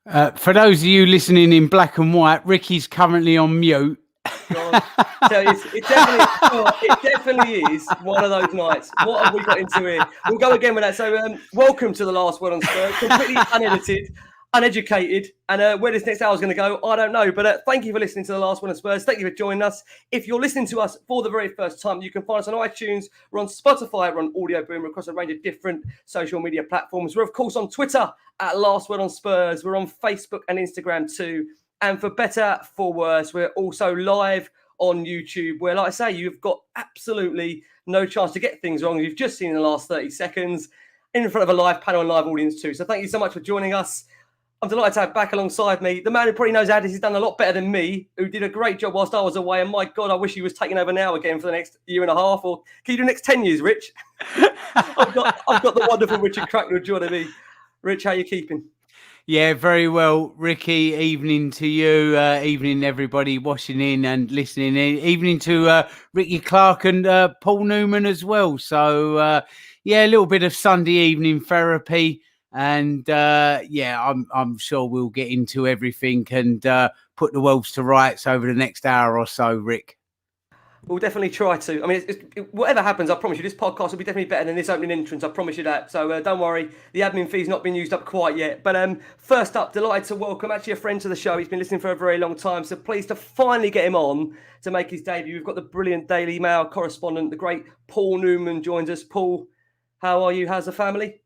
For those of you listening in black and white, Ricky's currently on mute. God. So it definitely is one of those nights. What have we got into here? We'll go again with that. So welcome to the Last Word on Spurs, completely unedited, uneducated, and where this next hour is going to go, I don't know. But thank you for listening to the Last Word on Spurs. Thank you for joining us. If you're listening to us for the very first time, you can find us on iTunes. We're on Spotify. We're on Audio Boom. We're across a range of different social media platforms. We're of course on Twitter at Last Word on Spurs. We're on Facebook and Instagram too. And for better, for worse, we're also live on YouTube, where, like I say, you've got absolutely no chance to get things wrong. You've just seen in the last 30 seconds in front of a live panel and live audience too. So thank you so much for joining us. I'm delighted to have back alongside me the man who probably knows how this is done a lot better than me, who did a great job whilst I was away. And my God, I wish he was taking over now again for the next year and a half. Or can you do the next 10 years, Rich? I've got the wonderful Richard Cracknell joining me. Rich, how are you keeping? Yeah, very well, Ricky. Evening to you. Evening, everybody watching in and listening in. Evening to Rikki, Clarke and Paul Newman as well. So, yeah, a little bit of Sunday evening therapy. And, I'm sure we'll get into everything and put the Wolves to rights over the next hour or so, Rick. We'll definitely try to. I mean, whatever happens, I promise you, this podcast will be definitely better than this opening entrance. I promise you that. So don't worry, the admin fee's not been used up quite yet. But first up, delighted to welcome actually a friend to the show. He's been listening for a very long time, so pleased to finally get him on to make his debut. We've got the brilliant Daily Mail correspondent, the great Paul Newman, joins us. Paul, how are you? How's the family?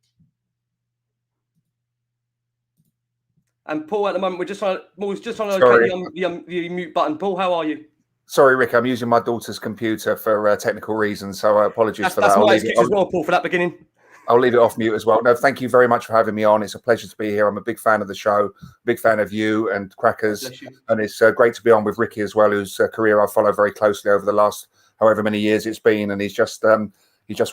And Paul, at the moment, we're just trying to locate the mute button. Paul, how are you? Sorry, Rick, I'm using my daughter's computer for technical reasons, so apologies for that. That's my excuse as well, Paul, for that beginning. I'll leave it off mute as well. No, thank you very much for having me on. It's a pleasure to be here. I'm a big fan of the show, big fan of you and Crackers, and it's great to be on with Rikki as well, whose career I follow very closely over the last however many years it's been, and he's just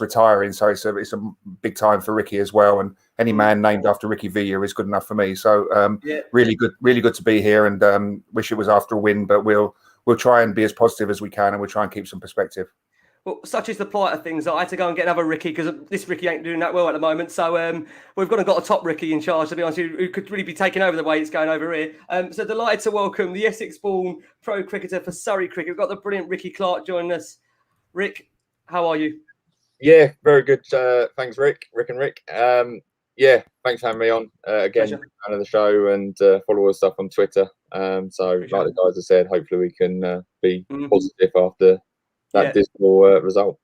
retiring, so it's a big time for Rikki as well. And any man named after Rikki Villa is good enough for me. So really good to be here, and wish it was after a win, but we'll try and be as positive as we can, and we'll try and keep some perspective. Well, such is the plight of things. I had to go and get another Rikki because this Rikki ain't doing that well at the moment. So we've got a top Rikki in charge, to be honest, who could really be taking over the way it's going over here. So delighted to welcome the Essex-born pro cricketer for Surrey Cricket. We've got the brilliant Richard Clarke joining us. Rick, how are you? Yeah, very good. Thanks, Rick and Rick. Yeah, thanks for having me on. Again, fan of the show, and follow us stuff on Twitter. So like the guys have said, hopefully we can be positive after that dismal result.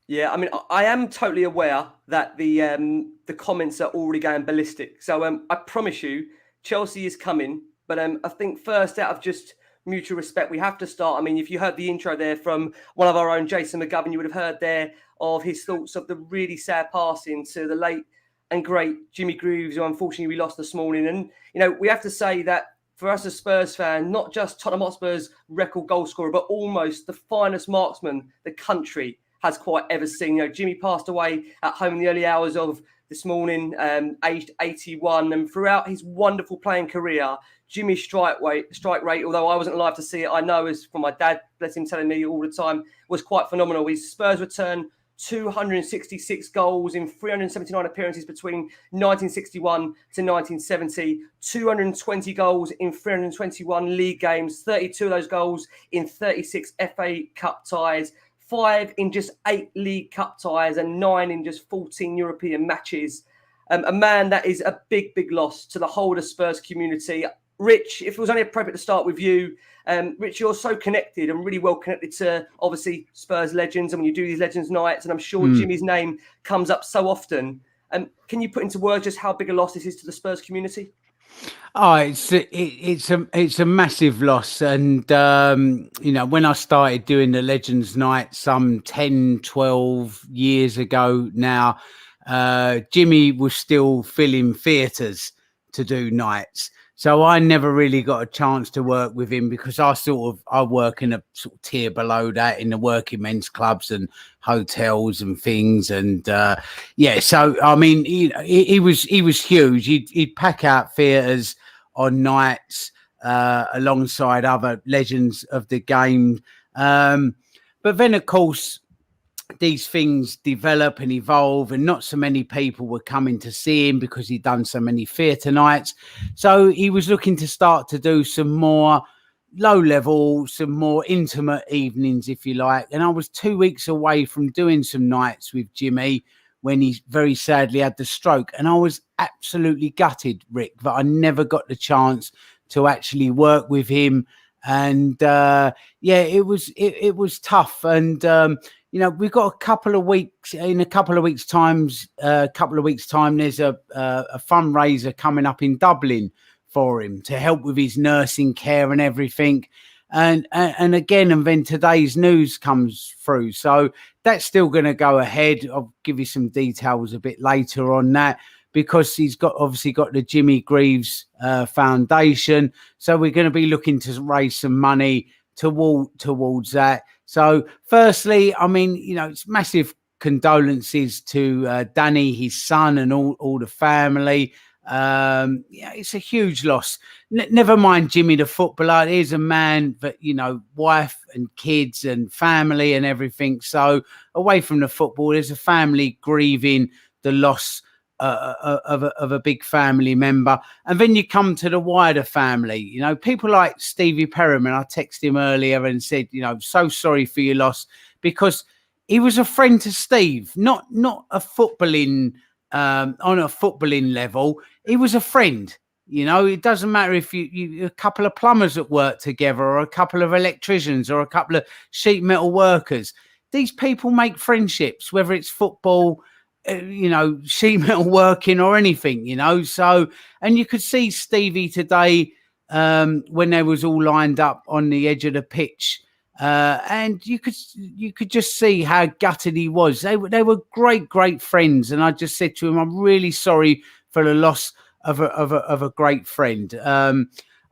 Yeah, I mean, I am totally aware that the comments are already going ballistic. So I promise you, Chelsea is coming. But I think first, out of just mutual respect, we have to start. I mean, if you heard the intro there from one of our own, Jason McGovern, you would have heard there of his thoughts of the really sad passing to the late and great Jimmy Greaves, who unfortunately we lost this morning. And, you know, we have to say that for us as Spurs fans, not just Tottenham Hotspur's record goal scorer, but almost the finest marksman the country has quite ever seen. You know, Jimmy passed away at home in the early hours of this morning, aged 81. And throughout his wonderful playing career, Jimmy's strike rate, although I wasn't alive to see it, I know is from my dad, bless him, telling me all the time, was quite phenomenal. His Spurs return 266 goals in 379 appearances between 1961 to 1970, 220 goals in 321 league games, 32 of those goals in 36 FA Cup ties, 5 in just 8 League Cup ties, and 9 in just 14 European matches. A man that is a big, big loss to the whole of the Spurs community. Rich, if it was only appropriate to start with you, Rich, you're so connected and really well connected to, obviously, Spurs legends, and when you do these Legends Nights, and I'm sure Jimmy's name comes up so often. Can you put into words just how big a loss this is to the Spurs community? Oh, it's a massive loss. And, you know, when I started doing the Legends Night some 10, 12 years ago now, Jimmy was still filling theatres to do nights. So I never really got a chance to work with him because I work in a sort of tier below that in the working men's clubs and hotels and things. And so I mean, he was huge. He'd pack out theatres on nights alongside other legends of the game. But then, of course, these things develop and evolve, and not so many people were coming to see him because he'd done so many theatre nights. So he was looking to start to do some more low level, some more intimate evenings, if you like. And I was 2 weeks away from doing some nights with Jimmy when he very sadly had the stroke. And I was absolutely gutted, Rick, that I never got the chance to actually work with him. And it was tough. And you know, we've got a couple of weeks. In a couple of weeks' time, there's a fundraiser coming up in Dublin for him to help with his nursing care and everything. And then today's news comes through. So that's still going to go ahead. I'll give you some details a bit later on that, because he's obviously got the Jimmy Greaves Foundation. So we're going to be looking to raise some money towards that. So firstly, I mean, you know, it's massive condolences to Danny, his son, and all the family. It's a huge loss. Never mind Jimmy the footballer. He's a man that, you know, wife and kids and family and everything. So away from the football, there's a family grieving the loss of a big family member. And then you come to the wider family, you know, people like Stevie Perriman. I texted him earlier and said, you know, so sorry for your loss, because he was a friend to Steve, not a footballing on a footballing level. He was a friend. You know, it doesn't matter if you a couple of plumbers that work together, or a couple of electricians, or a couple of sheet metal workers. These people make friendships, whether it's football, you know, sheet metal working, or anything, you know. So, and you could see Stevie today when they was all lined up on the edge of the pitch, and you could just see how gutted he was. They were great friends, and I just said to him, I'm really sorry for the loss of a great friend.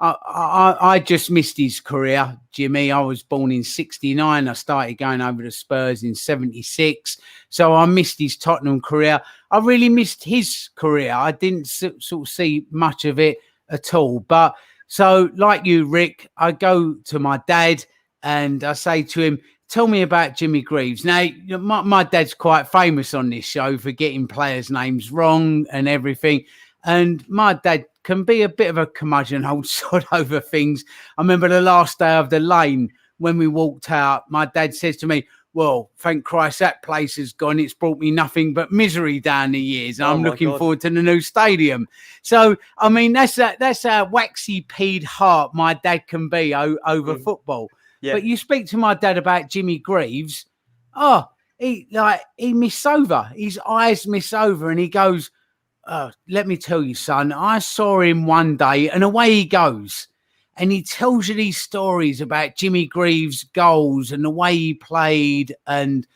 I just missed his career, Jimmy. I was born in 69. I started going over to Spurs in 76. So I missed his Tottenham career. I really missed his career. I didn't sort of see much of it at all. But so like you, Rick, I go to my dad and I say to him, tell me about Jimmy Greaves. Now, my dad's quite famous on this show for getting players' names wrong and everything. And my dad can be a bit of a curmudgeon, old sod over things. I remember the last day of the lane when we walked out, my dad says to me, well, thank Christ that place has gone. It's brought me nothing but misery down the years. And I'm looking forward to the new stadium. So, I mean, that's how waxy peed heart my dad can be over football. Yeah. But you speak to my dad about Jimmy Greaves. Oh, he miss over. His eyes miss over, and he goes, let me tell you, son, I saw him one day, and away he goes. And he tells you these stories about Jimmy Greaves' goals and the way he played. And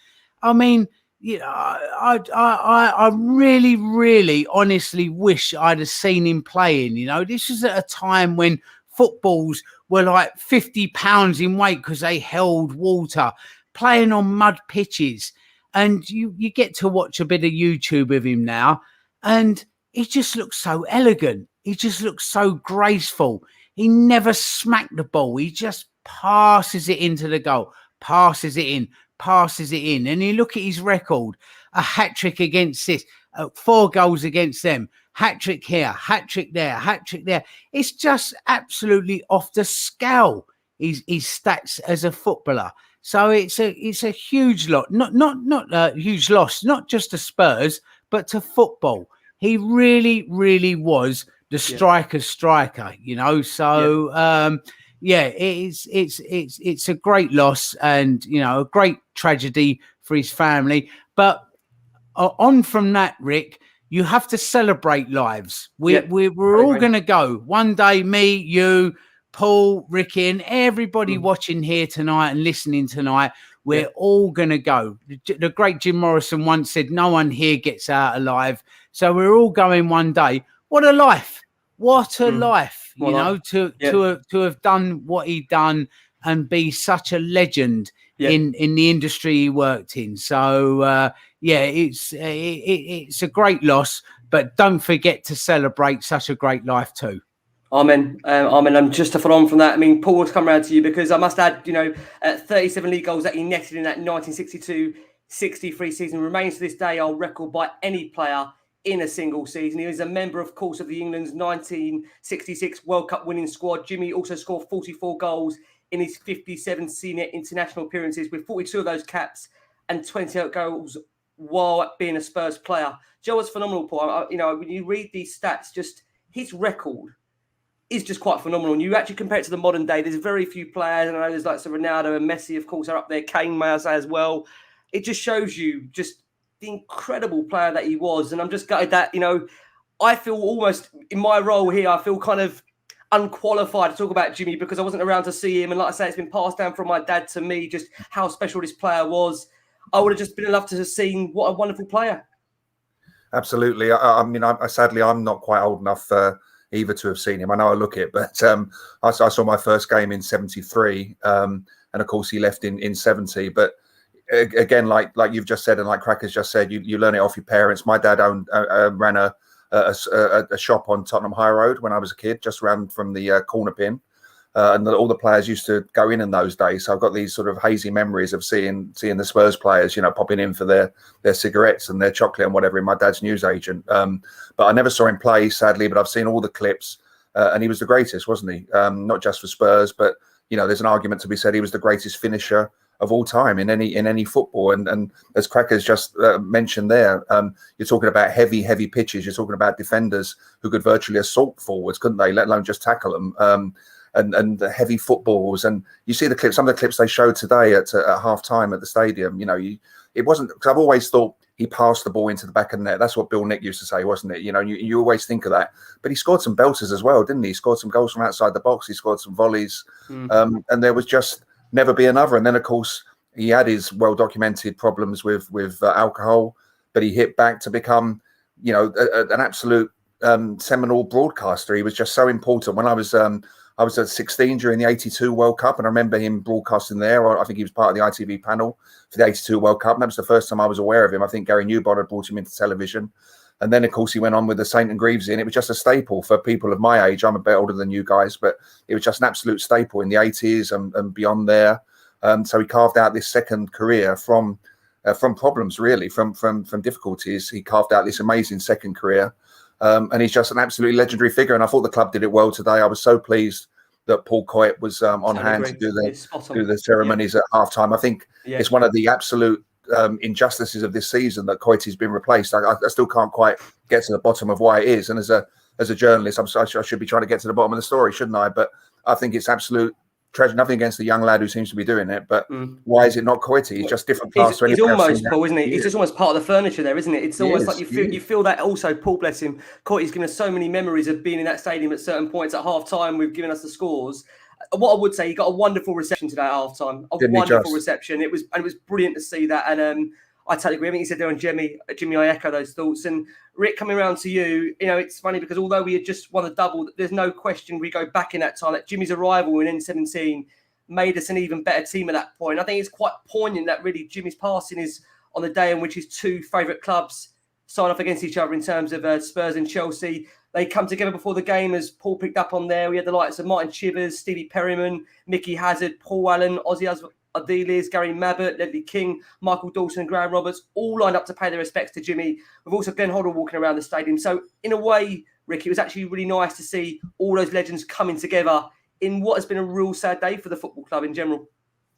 I mean, you know, I really, really honestly wish I'd have seen him playing. You know, this was at a time when footballs were like 50 pounds in weight because they held water, playing on mud pitches. And you get to watch a bit of YouTube of him now, and he just looks so elegant. He just looks so graceful. He never smacked the ball. He just passes it into the goal, passes it in. And you look at his record, a hat-trick against this, 4 goals against them, hat-trick here, hat-trick there, hat-trick there. It's just absolutely off the scale, his stats as a footballer. So it's a huge lot, not a huge loss, not just to Spurs, but to football. He really, really was the striker, you know. So it's a great loss, and you know, a great tragedy for his family. But on from that, Rick, you have to celebrate lives. We're all going to go one day. Me, you, Paul, Rikki, and everybody watching here tonight and listening tonight. We're all going to go. The great Jim Morrison once said, no one here gets out alive. So we're all going one day. What a life. What a life, you know, to have done what he done and be such a legend in the industry he worked in. So, it's a great loss, but don't forget to celebrate such a great life too. Amen. And just to follow on from that, I mean, Paul, has come around to you because I must add, you know, 37 league goals that he netted in that 1962 63 seasons, remains to this day our record by any player in a single season. He is a member, of course, of the England's 1966 World Cup winning squad. Jimmy also scored 44 goals in his 57 senior international appearances, with 42 of those caps and 28 goals while being a Spurs player. Joe was phenomenal, Paul. When you read these stats, just his record is just quite phenomenal. And you actually compare it to the modern day, there's very few players. I know there's like Ronaldo and Messi, of course, are up there. Kane, may I say, as well. It just shows you just the incredible player that he was. And I'm just gutted that, I feel almost in my role here, I feel kind of unqualified to talk about Jimmy because I wasn't around to see him. And like I say, it's been passed down from my dad to me, just how special this player was. I would have just been enough to have seen what a wonderful player. Absolutely. I mean, sadly, I'm not quite old enough either to have seen him. I know I look it, but I saw my first game in '73. And of course, he left in '70. But again, like you've just said, and like Cracker's just said, you learn it off your parents. My dad ran a shop on Tottenham High Road when I was a kid, just around from the corner pin. And all the players used to go in those days. So I've got these sort of hazy memories of seeing the Spurs players, popping in for their cigarettes and their chocolate and whatever in my dad's newsagent. But I never saw him play, sadly, but I've seen all the clips. And he was the greatest, wasn't he? Not just for Spurs, but, there's an argument to be said he was the greatest finisher of all time in any football. And as Cracker's just mentioned there, you're talking about heavy pitches. You're talking about defenders who could virtually assault forwards, couldn't they? Let alone just tackle them. And the heavy footballs, and you see the clips. Some of the clips they showed today at half time at the stadium. It wasn't, because I've always thought he passed the ball into the back of the net. That's what Bill Nick used to say, wasn't it? You always think of that. But he scored some belters as well, didn't he? He scored some goals from outside the box. He scored some volleys, and there was just never be another. And then of course he had his well documented problems with alcohol, but he hit back to become an absolute seminal broadcaster. He was just so important. When I was at 16 during the '82 World Cup, and I remember him broadcasting there. I think he was part of the ITV panel for the '82 World Cup. And that was the first time I was aware of him. I think Gary Newbon had brought him into television. And then, of course, he went on with the St and Greaves in. It was just a staple for people of my age. I'm a bit older than you guys, but it was just an absolute staple in the '80s and beyond there. So he carved out this second career from problems, really, from difficulties. He carved out this amazing second career. And he's just an absolutely legendary figure. And I thought the club did it well today. I was so pleased that Paul Coyet was on hand to do the ceremonies at halftime. I think it's one of the absolute injustices of this season that Coyet has been replaced. I still can't quite get to the bottom of why it is. And as a journalist, I should be trying to get to the bottom of the story, shouldn't I? But I think it's absolute treasure. Nothing against the young lad who seems to be doing it, but why is it not Coyet? He's just different class. He's almost, Paul, isn't he? He's just almost part of the furniture there, isn't it? It's almost like you feel that also. Paul, bless him, Coyet's given us so many memories of being in that stadium at certain points at half time. We've given us the scores. What I would say, he got a wonderful reception today at half time. Wonderful reception. It was brilliant to see that. And I totally agree. I think he said there on Jimmy, I echo those thoughts. And Rick, coming around to you, it's funny because although we had just won the double, there's no question we go back in that time that Jimmy's arrival in N17 made us an even better team at that point. I think it's quite poignant that really Jimmy's passing is on the day in which his two favourite clubs sign off against each other in terms of Spurs and Chelsea. They come together before the game, as Paul picked up on there. We had the likes of Martin Chivers, Stevie Perryman, Mickey Hazard, Paul Allen, Ozzy Ardiles, Gary Mabbott, Ledley King, Michael Dawson and Graham Roberts, all lined up to pay their respects to Jimmy. We've also Glenn Hoddle walking around the stadium. So in a way, Rick, it was actually really nice to see all those legends coming together in what has been a real sad day for the football club in general.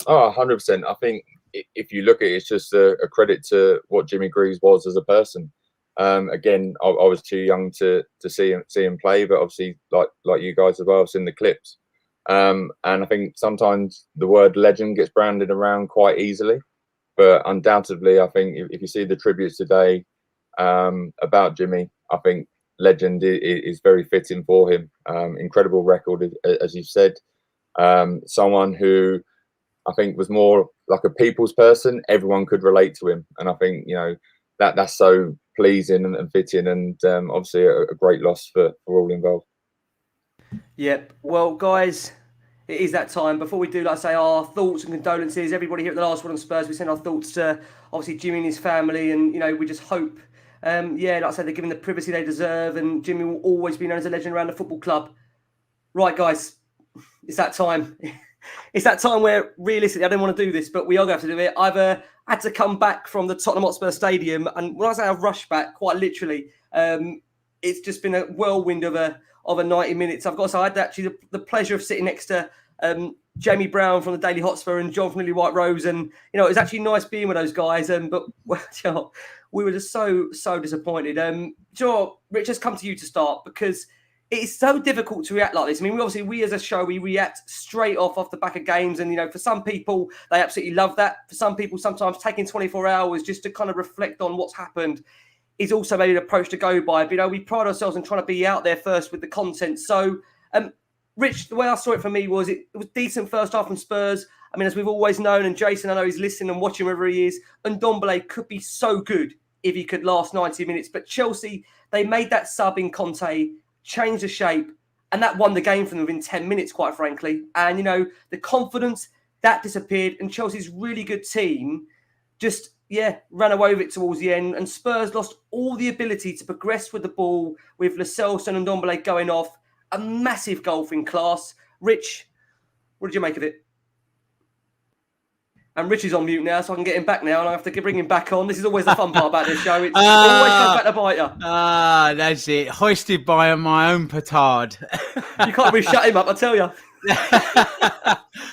Oh, 100%. I think if you look at it, it's just a credit to what Jimmy Greaves was as a person. Again, I was too young to see him play, but obviously, like you guys as well, I've seen the clips. And I think sometimes the word legend gets branded around quite easily. But undoubtedly, I think if you see the tributes today about Jimmy, I think legend is very fitting for him. Incredible record, as you said. Someone who I think was more like a people's person. Everyone could relate to him. And I think, that's so pleasing and fitting, and obviously a great loss for all involved. Yep. Well, guys, it is that time. Before we do, like I say, our thoughts and condolences, everybody here at the Last Word On Spurs, we send our thoughts to obviously Jimmy and his family, and we just hope, like I said, they're given the privacy they deserve, and Jimmy will always be known as a legend around the football club. Right, guys, it's that time. It's that time where realistically, I don't want to do this, but we are going to have to do it. Either had to come back from the Tottenham Hotspur Stadium. And when I say I've rushed back, quite literally, it's just been a whirlwind of a 90 minutes. I've got to say, I had actually the pleasure of sitting next to Jamie Brown from the Daily Hotspur and John from Lily White Rose. And, it was actually nice being with those guys. But well, we were just so disappointed. Joe, Rich, has come to you to start because it is so difficult to react like this. I mean, we as a show, we react straight off the back of games. And, for some people, they absolutely love that. For some people, sometimes taking 24 hours just to kind of reflect on what's happened is also maybe an approach to go by. But, we pride ourselves in trying to be out there first with the content. So, Rich, the way I saw it for me was it was decent first half from Spurs. I mean, as we've always known, and Jason, I know he's listening and watching wherever he is, and Ndombele could be so good if he could last 90 minutes. But Chelsea, they made that sub in Conte, changed the shape, and that won the game for them within 10 minutes, quite frankly. And, the confidence, that disappeared, and Chelsea's really good team just, ran away with it towards the end. And Spurs lost all the ability to progress with the ball with Lo Celso and Ndombele going off. A massive goal in class. Rich, what did you make of it? And Rich is on mute now, so I can get him back now, and I have to bring him back on. This is always the fun part about this show. It's always comes back to bite you. That's it. Hoisted by my own petard. You can't really shut him up, I tell you.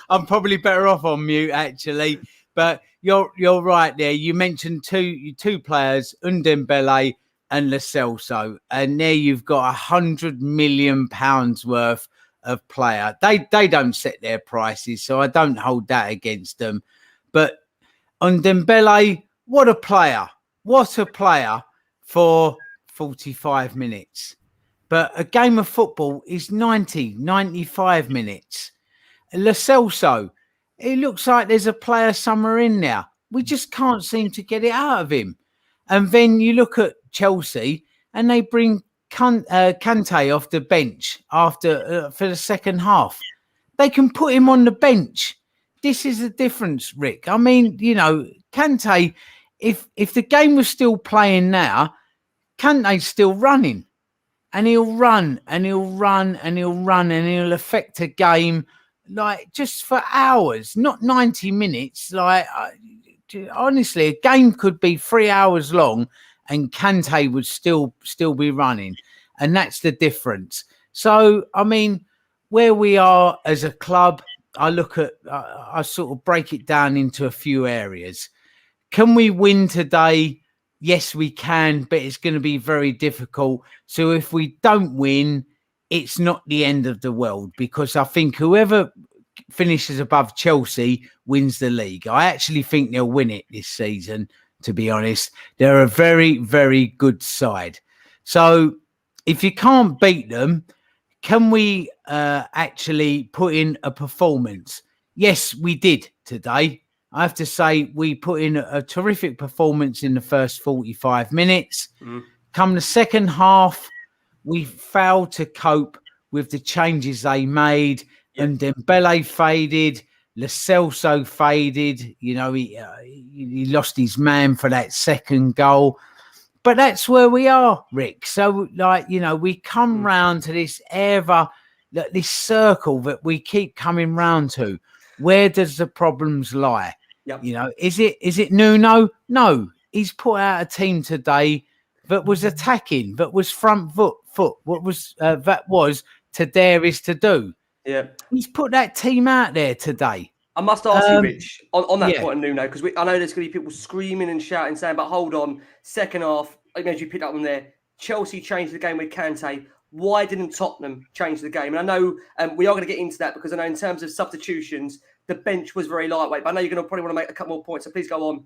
I'm probably better off on mute, actually. But you're right there. You mentioned two players, Ndombele and Lo Celso, and there you've got £100 million worth of player. They don't set their prices, so I don't hold that against them. But on Ndombele, what a player for 45 minutes. But a game of football is 95 minutes. Lo Celso, it looks like there's a player somewhere in there. We just can't seem to get it out of him. And then you look at Chelsea and they bring Kante off the bench after for the second half. They can put him on the bench. This is the difference, Rick. I mean, Kante, if the game was still playing now, Kante's still running. And he'll run and he'll run and he'll run and he'll affect a game like just for hours, not 90 minutes. Like, honestly, a game could be 3 hours long and Kante would still be running. And that's the difference. So, I mean, where we are as a club, I look at, I sort of break it down into a few areas. Can we win today? Yes, we can, but it's going to be very difficult. So if we don't win, it's not the end of the world, because I think whoever finishes above Chelsea wins the league. I actually think they'll win it this season, to be honest. They're a very, very good side. So if you can't beat them, can we actually put in a performance? Yes, we did today. I have to say we put in a terrific performance in the first 45 minutes. Come the second half, we failed to cope with the changes they made. And Ndombele faded, Lo Celso faded. He lost his man for that second goal. But that's where we are, Rick. So, we come round to this this circle that we keep coming round to. Where does the problems lie? Yep. Is it Nuno? No, he's put out a team today that was attacking, that was front foot. What was that was to dare is to do. Yeah, he's put that team out there today. I must ask you, Rich, on that point of Nuno, because I know there's going to be people screaming and shouting, saying, "But hold on, second half, as you picked up on there, Chelsea changed the game with Kante. Why didn't Tottenham change the game?" And I know we are going to get into that, because I know in terms of substitutions, the bench was very lightweight. But I know you're going to probably want to make a couple more points, so please go on.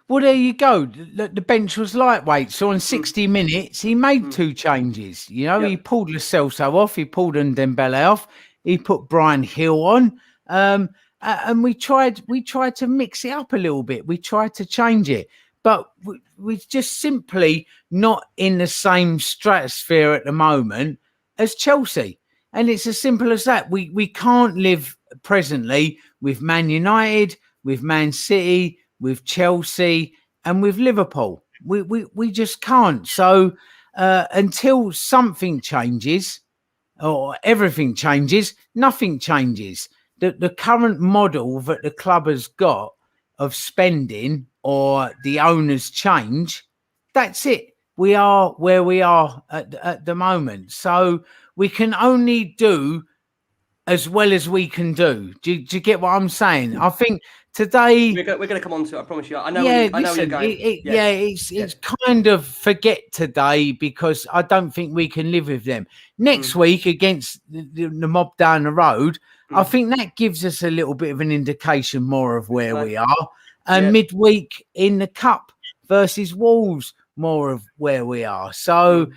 Well, there you go. The bench was lightweight. So in 60 minutes, he made two changes. He pulled Lo Celso off. He pulled Ndombele off. He put Brian Hill on. And we tried to mix it up a little bit. We tried to change it. But we're just simply not in the same stratosphere at the moment as Chelsea. And it's as simple as that. We can't live presently with Man United, with Man City, with Chelsea, and with Liverpool. We just can't. So until something changes or everything changes, nothing changes. The current model that the club has got of spending or the owners change, that's it. We are where we are at the moment. So we can only do as well as we can do. Do you get what I'm saying? I think today we're going to come on to it. I promise you. I know. Yeah, I know where you're going. It's kind of forget today because I don't think we can live with them. Next week against the mob down the road, I think that gives us a little bit of an indication more of where we are. And midweek in the cup versus Wolves, more of where we are. So,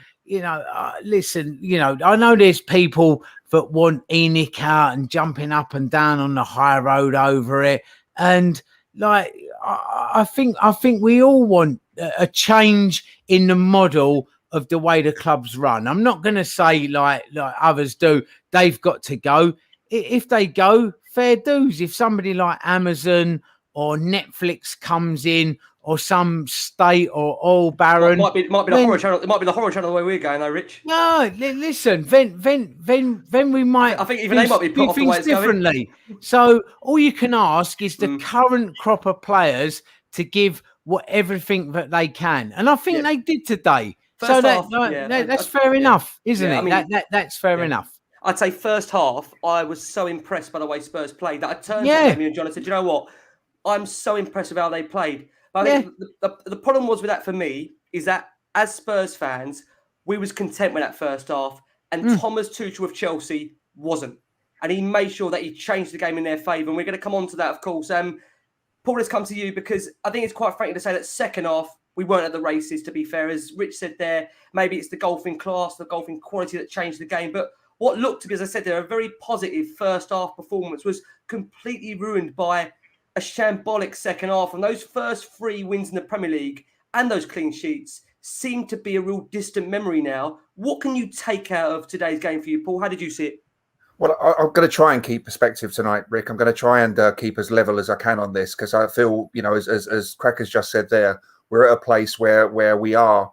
listen, I know there's people that want Enoch out and jumping up and down on the high road over it. And like, I think we all want a change in the model of the way the clubs run. I'm not going to say like others do, they've got to go. If they go, fair dues. If somebody like Amazon or Netflix comes in, or some state or oil baron, might be the horror channel. It might be the horror channel the way we're going, though, Rich. No, listen. Then we might. I think even they might be put off the way it's differently. So all you can ask is the current crop of players to give everything that they can, and I think they did today. First so half, that's fair enough, isn't it? I mean, that's fair enough. I'd say first half, I was so impressed by the way Spurs played that I turned to Jamie and John and said, "You know what? I'm so impressed with how they played." But I think the problem was with that for me is that as Spurs fans, we was content with that first half, and Thomas Tuchel of Chelsea wasn't, and he made sure that he changed the game in their favour. And we're going to come on to that, of course. Paul, let's come to you because I think it's quite frank to say that second half we weren't at the races. To be fair, as Rich said there, maybe it's the golfing class, the golfing quality that changed the game, but what looked to be, as I said there, a very positive first half performance was completely ruined by a shambolic second half. And those first 3 wins in the Premier League and those clean sheets seem to be a real distant memory now. What can you take out of today's game for you, Paul? How did you see it? Well, I'm going to try and keep perspective tonight, Rick. I'm going to try and keep as level as I can on this because I feel, as Crackers just said there, we're at a place where we are,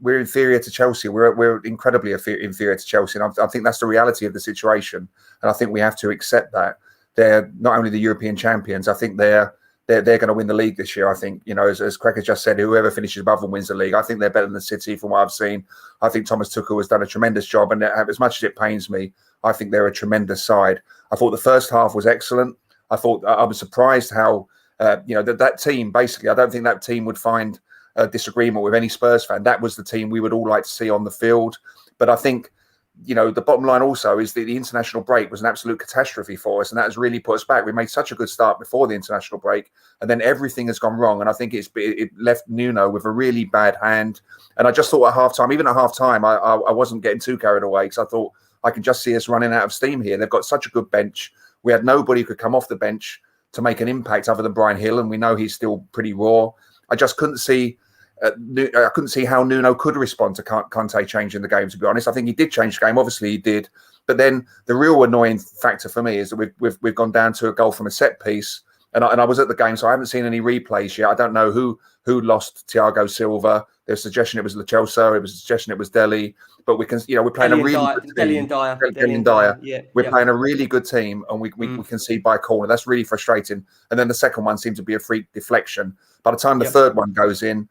we're inferior to Chelsea. We're incredibly inferior to Chelsea. And I think that's the reality of the situation. And I think we have to accept that. They're not only the European champions. I think they're going to win the league this year. I think, as Crackers just said, whoever finishes above them wins the league. I think they're better than City from what I've seen. I think Thomas Tuchel has done a tremendous job. And as much as it pains me, I think they're a tremendous side. I thought the first half was excellent. I was surprised how, that team, basically, I don't think that team would find a disagreement with any Spurs fan. That was the team we would all like to see on the field. But I think, the bottom line also is that the international break was an absolute catastrophe for us, and that has really put us back. We made such a good start before the international break, and then everything has gone wrong. And I think it left Nuno with a really bad hand. And I just thought at halftime, even at halftime, I wasn't getting too carried away because I thought I can just see us running out of steam here. They've got such a good bench. We had nobody who could come off the bench to make an impact other than Brian Hill, and we know he's still pretty raw. I just couldn't see. I couldn't see how Nuno could respond to Conte changing the game, to be honest. I think he did change the game. Obviously, he did. But then the real annoying factor for me is that we've gone down to a goal from a set piece. And I was at the game, so I haven't seen any replays yet. I don't know who lost Thiago Silva. There's a suggestion it was Lo Celso. There was a suggestion it was Dele. But we can, we're playing a really good team. Dele and Dyer. We're playing a really good team, and we can see by corner. That's really frustrating. And then the second one seemed to be a freak deflection. By the time the third one goes in,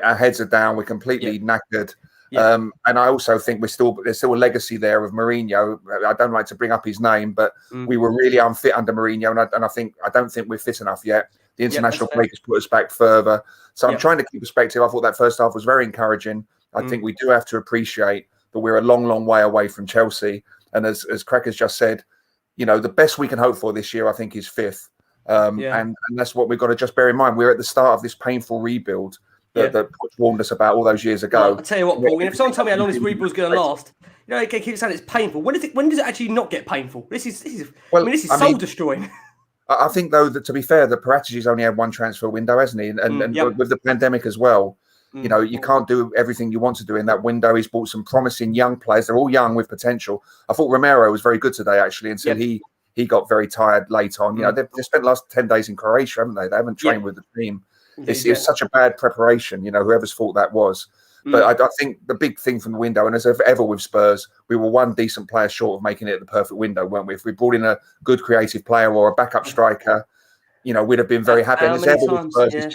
our heads are down. We're completely knackered. And I also think there's still a legacy there of Mourinho. I don't like to bring up his name, but we were really unfit under Mourinho, and I don't think we're fit enough yet. The international break has put us back further. So I'm trying to keep perspective. I thought that first half was very encouraging. I think we do have to appreciate that we're a long, long way away from Chelsea. And as Crackers just said, the best we can hope for this year, I think, is 5th. And that's what we've got to just bear in mind. We're at the start of this painful rebuild that Poch warned us about all those years ago. I'll tell you what, Paul, if someone told me how long this rebuild's going to last, they keep saying it's painful. When does it actually not get painful? This is soul destroying. I think, though, that to be fair, that Paratigi's only had one transfer window, hasn't he? And with the pandemic as well, you can't do everything you want to do in that window. He's brought some promising young players. They're all young with potential. I thought Romero was very good today, actually, until he got very tired late on. They've spent the last 10 days in Croatia, haven't they? They haven't trained with the team. It's such a bad preparation, whoever's fault that was. But I think the big thing from the window, and as ever with Spurs, we were one decent player short of making it the perfect window, weren't we? If we brought in a good creative player or a backup striker, you know, we'd have been very happy. How many times? Yeah.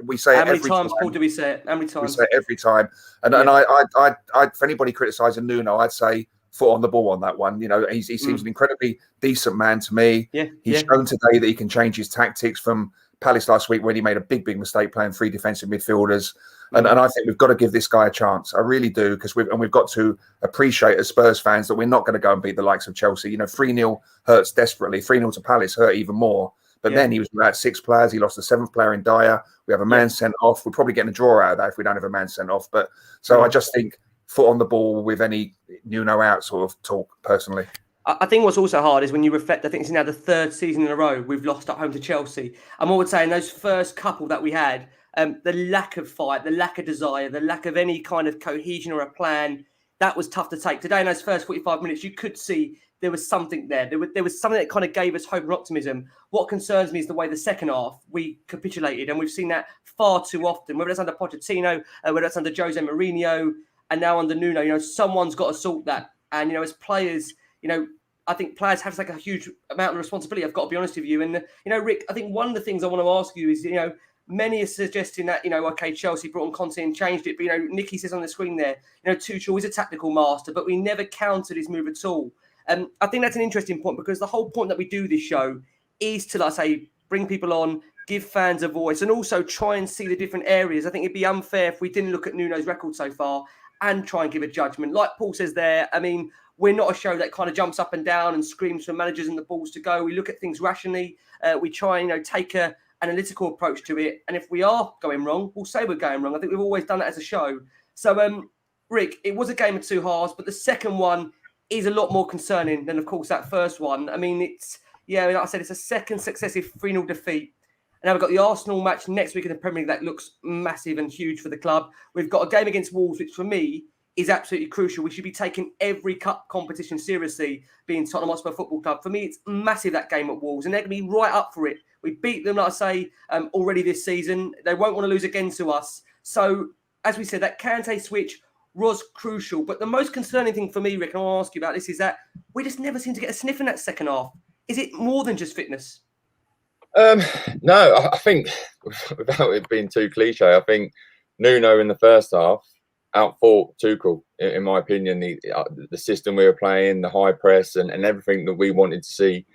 We say how it many every times, time. Paul, do we say it? How many times? We say it every time. And I for anybody criticising Nuno, I'd say foot on the ball on that one. You know, he seems an incredibly decent man to me. He's shown today that he can change his tactics from Palace last week when he made a big mistake playing 3 defensive midfielders. And I think we've got to give this guy a chance. I really do, because we've got to appreciate as Spurs fans that we're not going to go and beat the likes of Chelsea. You know, 3-0 hurts desperately. 3-0 to Palace hurt even more. But then he was without 6 players. He lost the 7th player in Dyer. We have a man sent off. We're probably getting a draw out of that if we don't have a man sent off. But so I just think foot on the ball with any Nuno out sort of talk, personally. I think what's also hard is when you reflect, I think it's now the 3rd season in a row we've lost at home to Chelsea. And what I would say in those first couple that we had, the lack of fight, the lack of desire, the lack of any kind of cohesion or a plan, that was tough to take. Today in those first 45 minutes, you could see there was something there. There was something that kind of gave us hope and optimism. What concerns me is the way the second half we capitulated, and we've seen that far too often, whether it's under Pochettino, whether it's under Jose Mourinho, and now under Nuno. You know, someone's got to sort that. And, you know, as players, you know, I think players have to take a huge amount of responsibility. I've got to be honest with you. And, you know, Rick, I think one of the things I want to ask you is, you know, many are suggesting that, you know, okay, Chelsea brought on Conte and changed it. But, you know, Nicky says on the screen there, you know, Tuchel is a tactical master, but we never countered his move at all. I think that's an interesting point, because the whole point that we do this show is to, like I say, bring people on, give fans a voice, and also try and see the different areas. I think it'd be unfair if we didn't look at Nuno's record so far and try and give a judgment. Like Paul says there, I mean, we're not a show that kind of jumps up and down and screams for managers and the balls to go. We look at things rationally. We try and, you know, take an analytical approach to it. And if we are going wrong, we'll say we're going wrong. I think we've always done that as a show. So, Rick, it was a game of 2 halves, but the second one is a lot more concerning than, of course, that first one. I mean, it's, like I said, it's a second successive 3-0 defeat. And now we've got the Arsenal match next week in the Premier League that looks massive and huge for the club. We've got a game against Wolves, which for me is absolutely crucial. We should be taking every cup competition seriously, being Tottenham Hotspur Football Club. For me, it's massive, that game at Wolves, and they're going to be right up for it. We beat them, like I say, already this season. They won't want to lose again to us. So, as we said, that Kante switch was crucial. But the most concerning thing for me, Rick, and I'll ask you about this, is that we just never seem to get a sniff in that second half. Is it more than just fitness? No, I think, without it being too cliche, I think Nuno in the first half outfought Tuchel, in my opinion. The system we were playing, the high press, and everything that we wanted to see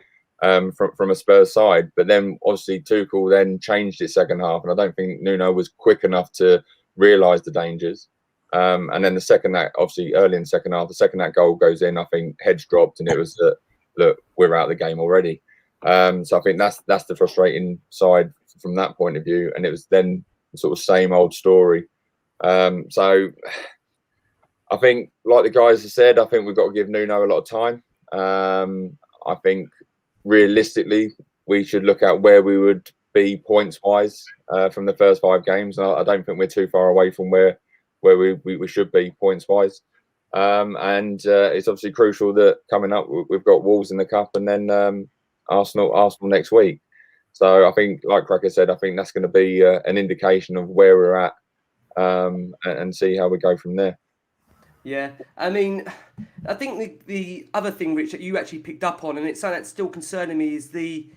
from a Spurs side. But then, obviously, Tuchel then changed it second half, and I don't think Nuno was quick enough to realise the dangers. And then the second that, obviously, early in the second half, the second that goal goes in, I think heads dropped, and it was that, look, we're out of the game already. So I think that's the frustrating side from that point of view. And it was then sort of same old story. So I think, like the guys have said, I think we've got to give Nuno a lot of time. I think realistically, we should look at where we would be points-wise from the first 5 games. I don't think we're too far away from where we should be points-wise. And it's obviously crucial that coming up, we've got Wolves in the Cup, and then Arsenal next week. So I think, like Cracker said, I think that's going to be an indication of where we're at, and see how we go from there. Yeah, I mean, I think the other thing, Rich, that you actually picked up on, and it's something that's still concerning me, is the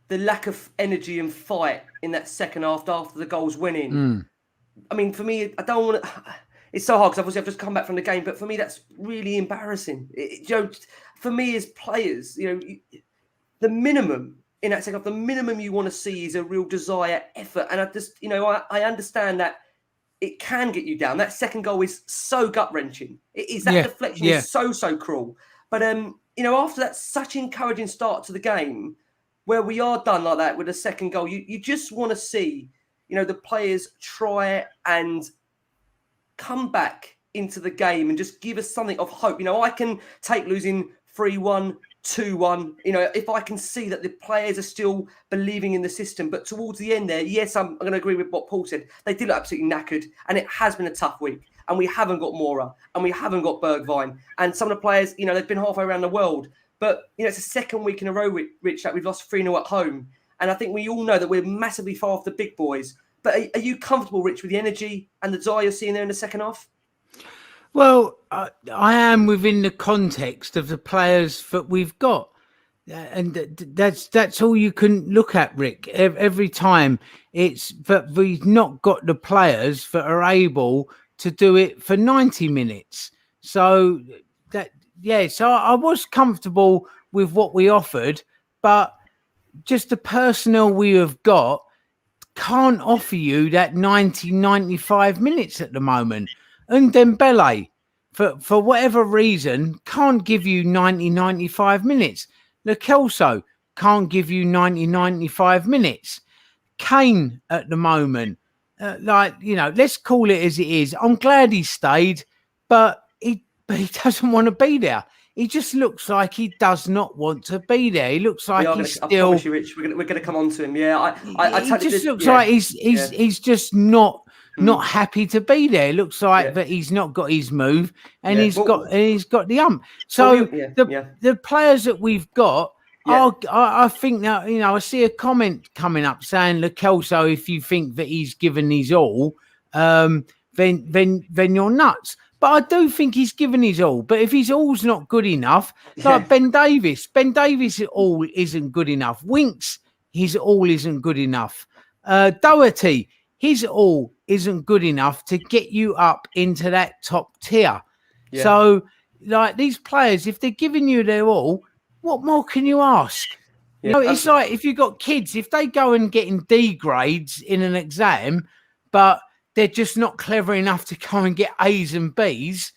lack of energy and fight in that second half after the goals winning. I mean, for me, I don't want to. It's so hard because obviously I've just come back from the game, but for me, that's really embarrassing. For me as players, the minimum in that second half, the minimum you want to see is a real desire, effort, and I just, I understand that it can get you down. That second goal is so gut-wrenching. It is. That deflection is so cruel. But, after that such encouraging start to the game, where we are done like that with a second goal, you just want to see, the players try and come back into the game and just give us something of hope. I can take losing 3-1, 2-1, if I can see that the players are still believing in the system. But towards the end there, yes, I'm going to agree with what Paul said. They did look absolutely knackered, and it has been a tough week. And we haven't got Mora, and we haven't got Bergwijn. And some of the players, they've been halfway around the world. But, it's a second week in a row, Rich, that we've lost 3-0 at home. And I think we all know that we're massively far off the big boys. But are you comfortable, Rich, with the energy and the desire you're seeing there in the second half? Well, I am within the context of the players that we've got. And that's all you can look at, Rick. Every time it's that we've not got the players that are able to do it for 90 minutes. So so I was comfortable with what we offered, but just the personnel we have got can't offer you that 95 minutes at the moment. And Dembele, for whatever reason, can't give you 95 minutes. Lo Celso can't give you 95 minutes. Kane at the moment, let's call it as it is. I'm glad he stayed, but he doesn't want to be there. He just looks like he does not want to be there. He looks like he's still. I promise you, Rich, we're going to come on to him. Yeah, he just looks like he's just not happy to be there. It looks like that he's not got his move, and he's got the ump. So the players that we've got. I think that I see a comment coming up saying, Lo Celso, if you think that he's given his all, then you're nuts. But I do think he's given his all. But if his all's not good enough, like Ben Davies all isn't good enough. Winks, his all isn't good enough. Doherty, his all isn't good enough to get you up into that top tier. Yeah. So, like these players, if they're giving you their all, what more can you ask? Yeah. It's like if you've got kids, if they go and getting D grades in an exam, but they're just not clever enough to go and get A's and B's,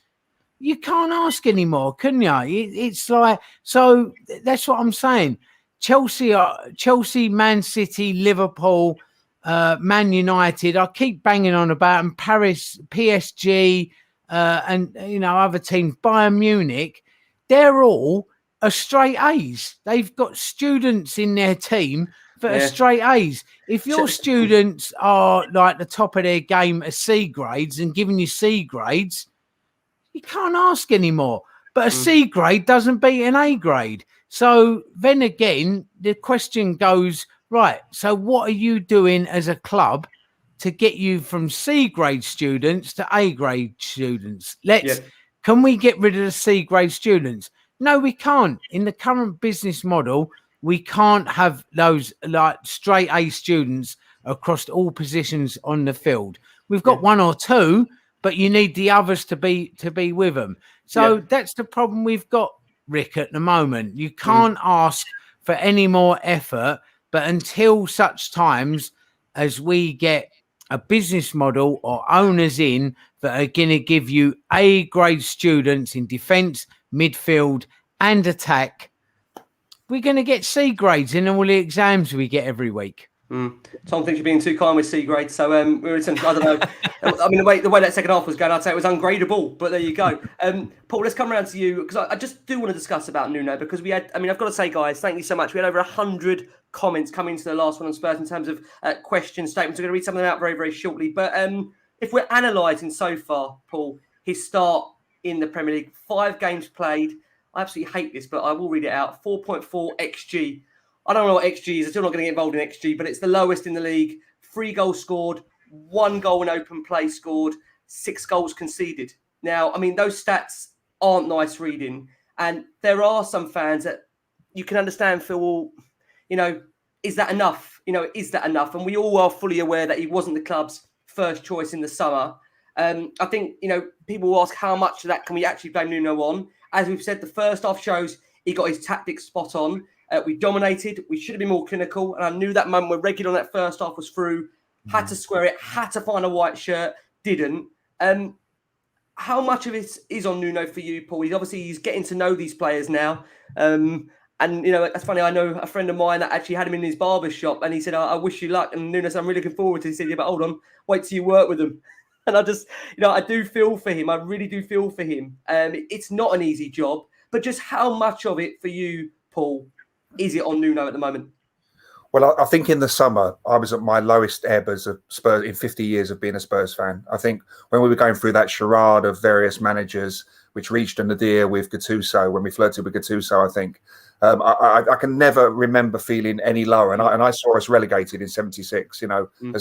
you can't ask anymore, can you? It's like, so that's what I'm saying. Chelsea, Man City, Liverpool, Man United, I keep banging on about them, Paris, PSG, and, other teams, Bayern Munich, they're all are straight A's. They've got students in their team that are straight A's. If your students are like the top of their game at C grades and giving you C grades, you can't ask anymore. But a C grade doesn't beat an A grade. So then again, the question goes, right, so what are you doing as a club to get you from C grade students to A grade students? Can we get rid of the C grade students? No, we can't. In the current business model, we can't have those like straight A students across all positions on the field. We've got one or two, but you need the others to be with them. So that's the problem we've got, Rick, at the moment. You can't ask for any more effort, but until such times as we get a business model or owners in that are going to give you A grade students in defence, midfield and attack, we're going to get C grades in all the exams we get every week. Tom thinks you're being too kind with C grades, so we're essentially, I don't know. I mean, the way that second half was going, I'd say it was ungradable, but there you go. Paul, let's come around to you, because I just do want to discuss about Nuno, because I've got to say, guys, thank you so much. We had over 100 comments coming to the Last Word On Spurs in terms of questions, statements. We're going to read some of them out very, very shortly. But if we're analysing so far, Paul, his start in the Premier League, 5 games played. I absolutely hate this, but I will read it out. 4.4 XG. I don't know what XG is. I'm still not going to get involved in XG, but it's the lowest in the league. 3 goals scored, 1 goal in open play scored, 6 goals conceded. Now, I mean, those stats aren't nice reading. And there are some fans that you can understand feel, well, is that enough? Is that enough? And we all are fully aware that he wasn't the club's first choice in the summer. I think, people will ask how much of that can we actually blame Nuno on? As we've said, the first half shows he got his tactics spot on. We dominated. We should have been more clinical. And I knew that moment when regular on that first half was through, had to square it, had to find a white shirt, didn't. How much of it is on Nuno for you, Paul? He's getting to know these players now. And, that's funny. I know a friend of mine that actually had him in his barber shop and he said, I wish you luck. And Nuno said, I'm really looking forward to it. He said, yeah, but hold on, wait till you work with them. And I just, I do feel for him. I really do feel for him. It's not an easy job, but just how much of it for you, Paul, is it on Nuno at the moment? Well, I think in the summer, I was at my lowest ebb as a Spurs in 50 years of being a Spurs fan. I think when we were going through that charade of various managers, which reached a nadir with Gattuso, when we flirted with Gattuso, I think, I can never remember feeling any lower. And I saw us relegated in 76, as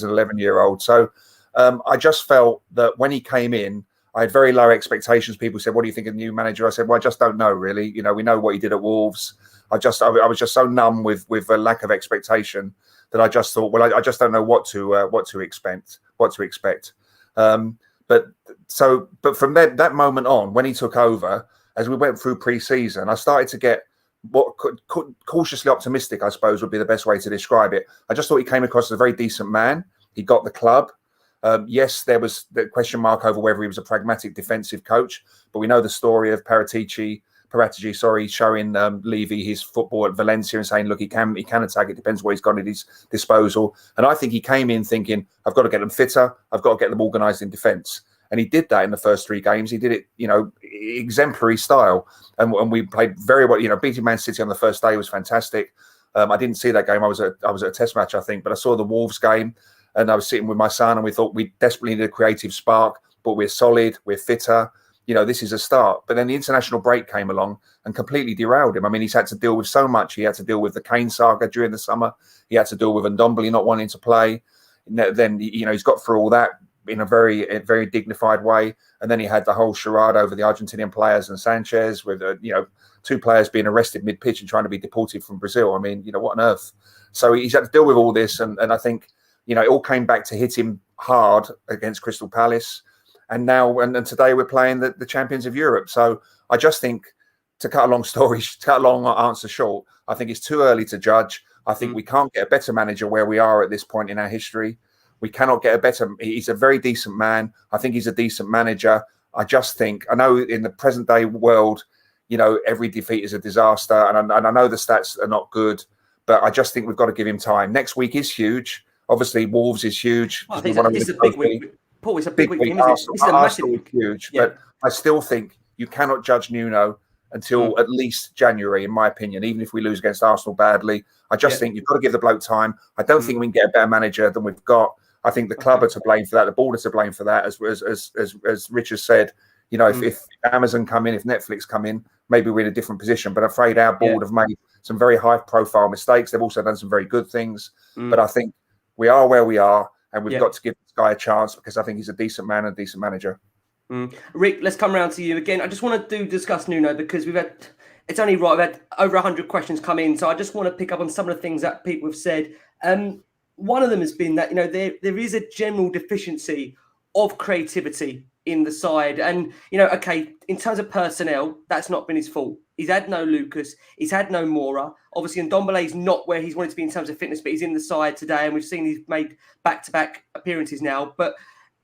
an 11-year-old. So I just felt that when he came in, I had very low expectations. People said, "What do you think of the new manager?" I said, "Well, I just don't know, really. You know, we know what he did at Wolves. I was just so numb with a lack of expectation that I just thought, well, I just don't know what to expect. But from that moment on, when he took over, as we went through pre-season, I started to get what cautiously optimistic, I suppose, would be the best way to describe it. I just thought he came across as a very decent man. He got the club. Yes, there was the question mark over whether he was a pragmatic defensive coach, but we know the story of Paratici, showing Levy his football at Valencia and saying, look, he can attack. It depends what he's got at his disposal. And I think he came in thinking, I've got to get them fitter. I've got to get them organised in defence. And he did that in the first 3 games. He did it, exemplary style. And we played very well. Beating Man City on the first day was fantastic. I didn't see that game. I was at a test match, I think, but I saw the Wolves game and I was sitting with my son and we thought we desperately needed a creative spark, but we're solid, we're fitter. This is a start. But then the international break came along and completely derailed him. I mean, he's had to deal with so much. He had to deal with the Kane saga during the summer. He had to deal with Ndombele not wanting to play. Then, he's got through all that in a very dignified way. And then he had the whole charade over the Argentinian players and Sanchez with, 2 players being arrested mid-pitch and trying to be deported from Brazil. I mean, what on earth? So he's had to deal with all this. And I think, it all came back to hit him hard against Crystal Palace. And now, and today we're playing the champions of Europe. So I just think, to cut a long answer short, I think it's too early to judge. I think we can't get a better manager where we are at this point in our history. We cannot get a better. He's a very decent man. I think he's a decent manager. I just think, I know in the present day world, every defeat is a disaster. And I know the stats are not good, but I just think we've got to give him time. Next week is huge. Obviously, Wolves is huge. I think it's a big week. Paul, it's a big week. It's a massive week. Huge, yeah. But I still think you cannot judge Nuno until at least January, in my opinion, even if we lose against Arsenal badly. I just think you've got to give the bloke time. I don't think we can get a better manager than we've got. I think the club are to blame for that. The board are to blame for that. As Richard said, if Amazon come in, if Netflix come in, maybe we're in a different position. But I'm afraid our board have made some very high-profile mistakes. They've also done some very good things. But I think we are where we are, and we've got to give this guy a chance because I think he's a decent man and a decent manager. Rick, let's come around to you again. I just want to discuss Nuno because it's only right. We've had over 100 questions come in. So I just want to pick up on some of the things that people have said. One of them has been that, there is a general deficiency of creativity in the side. And, in terms of personnel, that's not been his fault. He's had no Lucas. He's had no Mora. Obviously, Ndombele's not where he's wanted to be in terms of fitness, but he's in the side today. And we've seen he's made back-to-back appearances now. But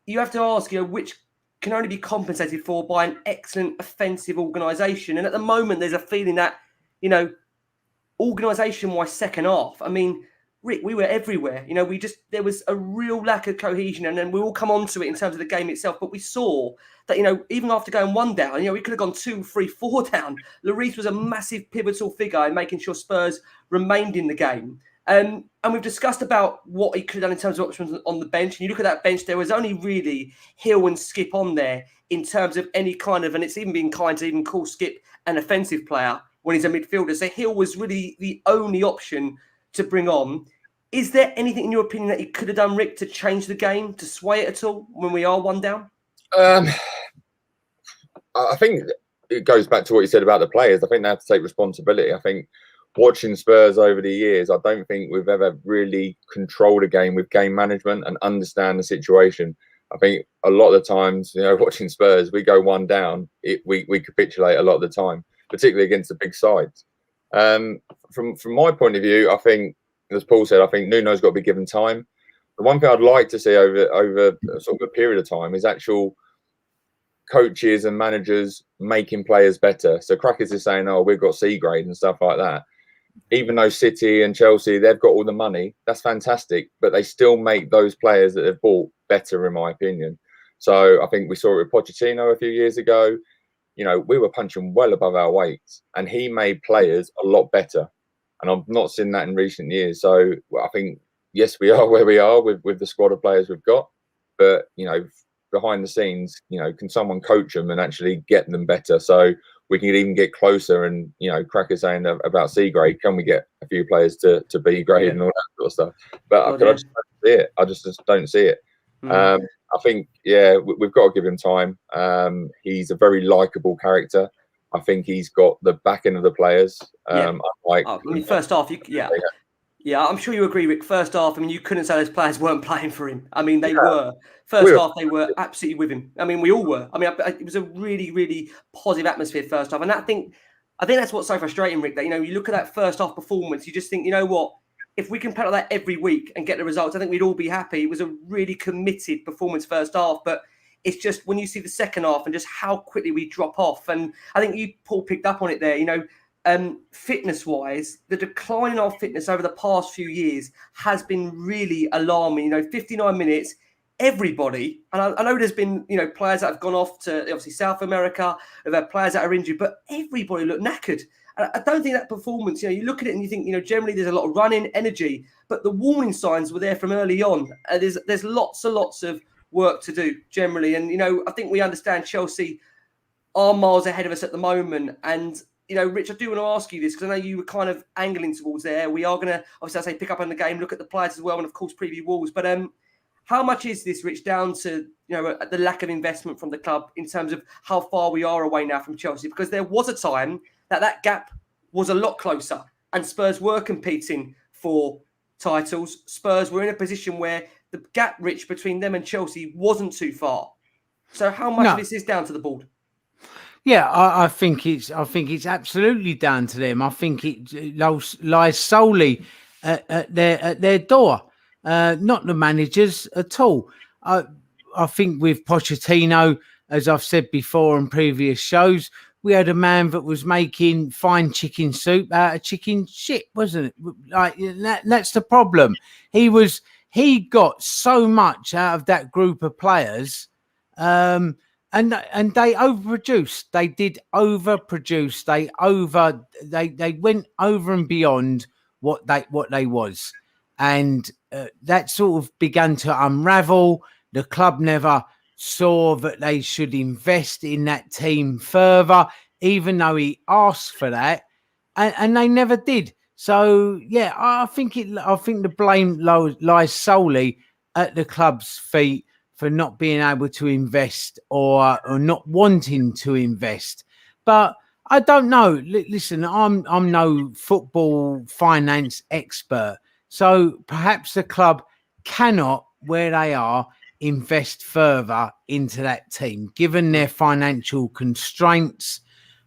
you have to ask, which can only be compensated for by an excellent offensive organisation. And at the moment, there's a feeling that, organisation-wise, second half, I mean, Rick, we were everywhere. There was a real lack of cohesion, and then we all come on to it in terms of the game itself. But we saw that, even after going 1 down, we could have gone 2, 3, 4 down. Lloris was a massive pivotal figure in making sure Spurs remained in the game. And we've discussed about what he could have done in terms of options on the bench. And you look at that bench, there was only really Hill and Skip on there in terms of any kind of, and it's even been kind to even call Skip an offensive player when he's a midfielder. So Hill was really the only option to bring on. Is there anything in your opinion that he could have done, Rick, to change the game, to sway it at all when we are 1 down? I think it goes back to what you said about the players. I think they have to take responsibility. I think watching Spurs over the years, I don't think we've ever really controlled a game with game management and understand the situation. I think a lot of the times, watching Spurs, we go 1 down, we capitulate a lot of the time, particularly against the big sides. From my point of view, I think, as Paul said, I think Nuno's got to be given time. The one thing I'd like to see over sort of a period of time is actual coaches and managers making players better. So Crackers is saying, oh, we've got C grade and stuff like that. Even though City and Chelsea, they've got all the money, that's fantastic, but they still make those players that they've bought better, in my opinion. So I think we saw it with Pochettino a few years ago. We were punching well above our weights, and he made players a lot better. And I've not seen that in recent years. So I think, yes, we are where we are with the squad of players we've got. But, behind the scenes, can someone coach them and actually get them better? So we can even get closer. And, Cracker's saying about C grade, can we get a few players to B grade and all that sort of stuff? But I just don't see it. I just don't see it. I think, we've got to give him time. He's a very likable character. I think he's got the backing of the players. First off, I'm sure you agree, Rick. First half, I mean, you couldn't say those players weren't playing for him. I mean, they were. First half, they were absolutely with him. I mean, we all were. I mean, it was a really, really positive atmosphere first half. And I think that's what's so frustrating, Rick, that, you look at that first half performance, you just think, you know what? If we can play like that every week and get the results, I think we'd all be happy. It was a really committed performance first half. But it's just when you see the second half and just how quickly we drop off. And I think Paul picked up on it there, fitness-wise, the decline in our fitness over the past few years has been really alarming. 59 minutes, everybody, and I know there's been, players that have gone off to obviously South America, we've had players that are injured, but everybody looked knackered. I don't think that performance, you look at it and you think, generally there's a lot of running, energy, but the warning signs were there from early on. There's lots and lots of work to do generally. And, I think we understand Chelsea are miles ahead of us at the moment. And, Rich, I do want to ask you this because I know you were kind of angling towards there. We are going to, obviously, I say pick up on the game, look at the players as well, and of course, preview Wolves. But how much is this, Rich, down to, the lack of investment from the club in terms of how far we are away now from Chelsea? Because there was a time that gap was a lot closer and Spurs were competing for titles. Spurs were in a position where the gap, Rich, between them and Chelsea wasn't too far. So how much of this is down to the board? Yeah, I think it's absolutely down to them. I think it lies solely at their door, not the managers at all. I think with Pochettino, as I've said before in previous shows, we had a man that was making fine chicken soup out of chicken shit, wasn't it? Like that's the problem. He got so much out of that group of players. And they overproduced. They did overproduce. They went over and beyond what they was, and that sort of began to unravel. The club never saw that they should invest in that team further, even though he asked for that, and they never did. So yeah, I think the blame lies solely at the club's feet for not being able to invest or not wanting to invest. But I don't know. Listen, I'm no football finance expert. So perhaps the club cannot, where they are, invest further into that team, given their financial constraints.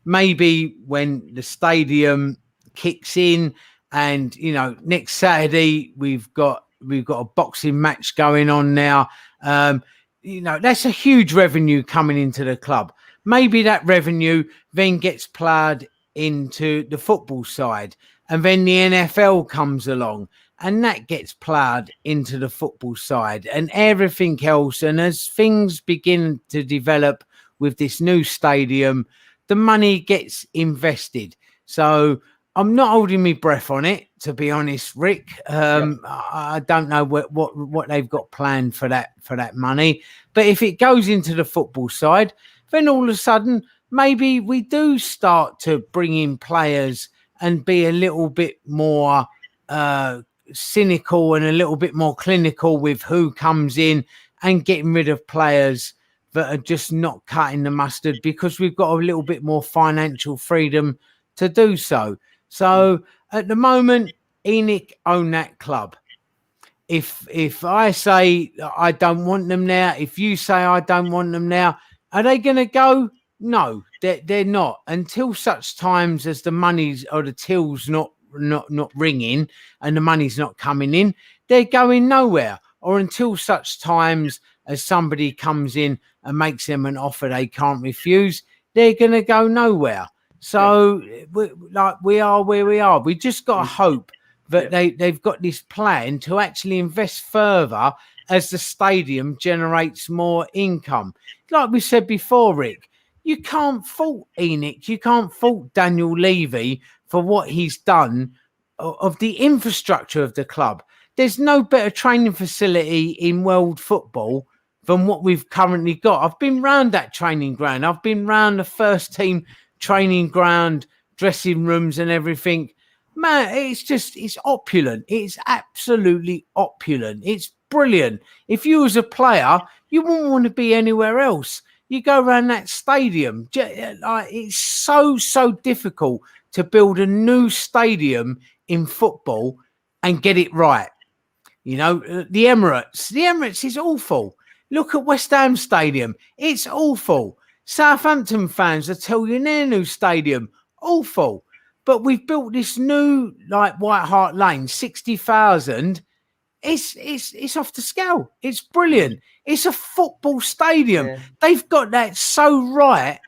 Maybe when the stadium kicks in and, next Saturday we've got a boxing match going on now. That's a huge revenue coming into the club. Maybe that revenue then gets ploughed into the football side, and then the NFL comes along and that gets ploughed into the football side and everything else. And as things begin to develop with this new stadium, the money gets invested. So I'm not holding my breath on it, to be honest, Rick. I don't know what they've got planned for that money. But if it goes into the football side, then all of a sudden, maybe we do start to bring in players and be a little bit more cynical and a little bit more clinical with who comes in and getting rid of players that are just not cutting the mustard, because we've got a little bit more financial freedom to do so. So at the moment, ENIC own that club. If I say I don't want them now, if you say I don't want them now, are they going to go? No, they're not. Until such times as the money's or the till's not ringing and the money's not coming in, they're going nowhere. Or until such times as somebody comes in and makes them an offer they can't refuse, they're going to go nowhere. So we are where we are. We just got to hope that they've got this plan to actually invest further as the stadium generates more income. Like we said before, Rick, you can't fault ENIC. You can't fault Daniel Levy for what he's done of the infrastructure of the club. There's no better training facility in world football than what we've currently got. I've been round that training ground. I've been round the first team training ground, dressing rooms and everything. Man, it's opulent. It's absolutely opulent. It's brilliant. If you was a player, you wouldn't want to be anywhere else. You go around that stadium. It's so difficult to build a new stadium in football and get it right. You know, the Emirates is awful. Look at West Ham Stadium. It's awful. Southampton fans will tell you their new stadium, awful. But we've built this new, like, White Hart Lane, 60,000. It's off the scale. It's brilliant. It's a football stadium. Yeah. They've got that so right,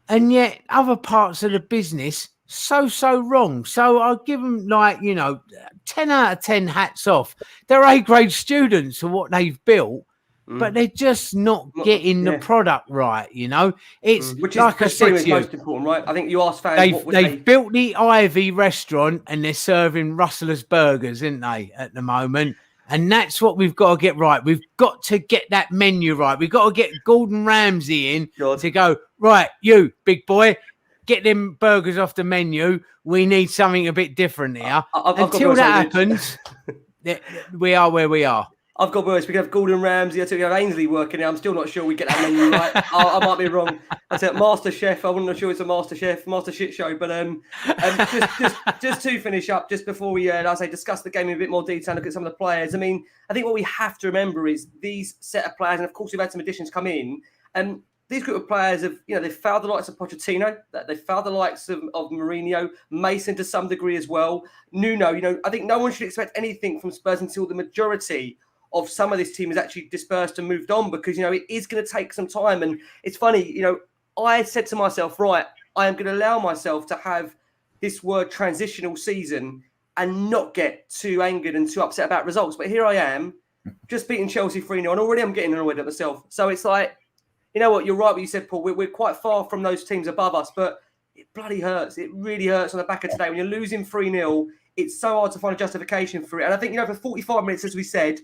and yet other parts of the business so wrong. So I'll give them, 10 out of 10 hats off. They're A-grade students of what they've built, but they're just not getting the product right, It's which like I said to you, most important, right? I think you asked fans they've built the Ivy restaurant and they're serving Rustler's burgers, isn't they, at the moment? And that's what we've got to get right. We've got to get that menu right. We've got to get Gordon Ramsay in to go, right, you big boy, get them burgers off the menu. We need something a bit different here. Until that happens, we are where we are. I've got words. We can have Gordon Ramsay. I think we have Ainsley working now. I'm still not sure we get that menu right. I might be wrong. I said Master Chef. I wasn't sure it's a Master Chef, Master Shit Show. But just to finish up, just before we, discuss the game in a bit more detail, look at some of the players. I mean, I think what we have to remember is these set of players, and of course we've had some additions come in. And these group of players have, they've fouled the likes of Pochettino, they've fouled the likes of Mourinho, Mason to some degree as well. Nuno, I think no one should expect anything from Spurs until the majority of some of this team is actually dispersed and moved on, because, it is going to take some time. And it's funny, I said to myself, right, I am going to allow myself to have this word transitional season and not get too angered and too upset about results. But here I am, just beating Chelsea 3-0, and already I'm getting annoyed at myself. So it's like, you know what, you're right what you said, Paul. We're quite far from those teams above us, but it bloody hurts. It really hurts on the back of today. When you're losing 3-0, it's so hard to find a justification for it. And I think, for 45 minutes, as we said,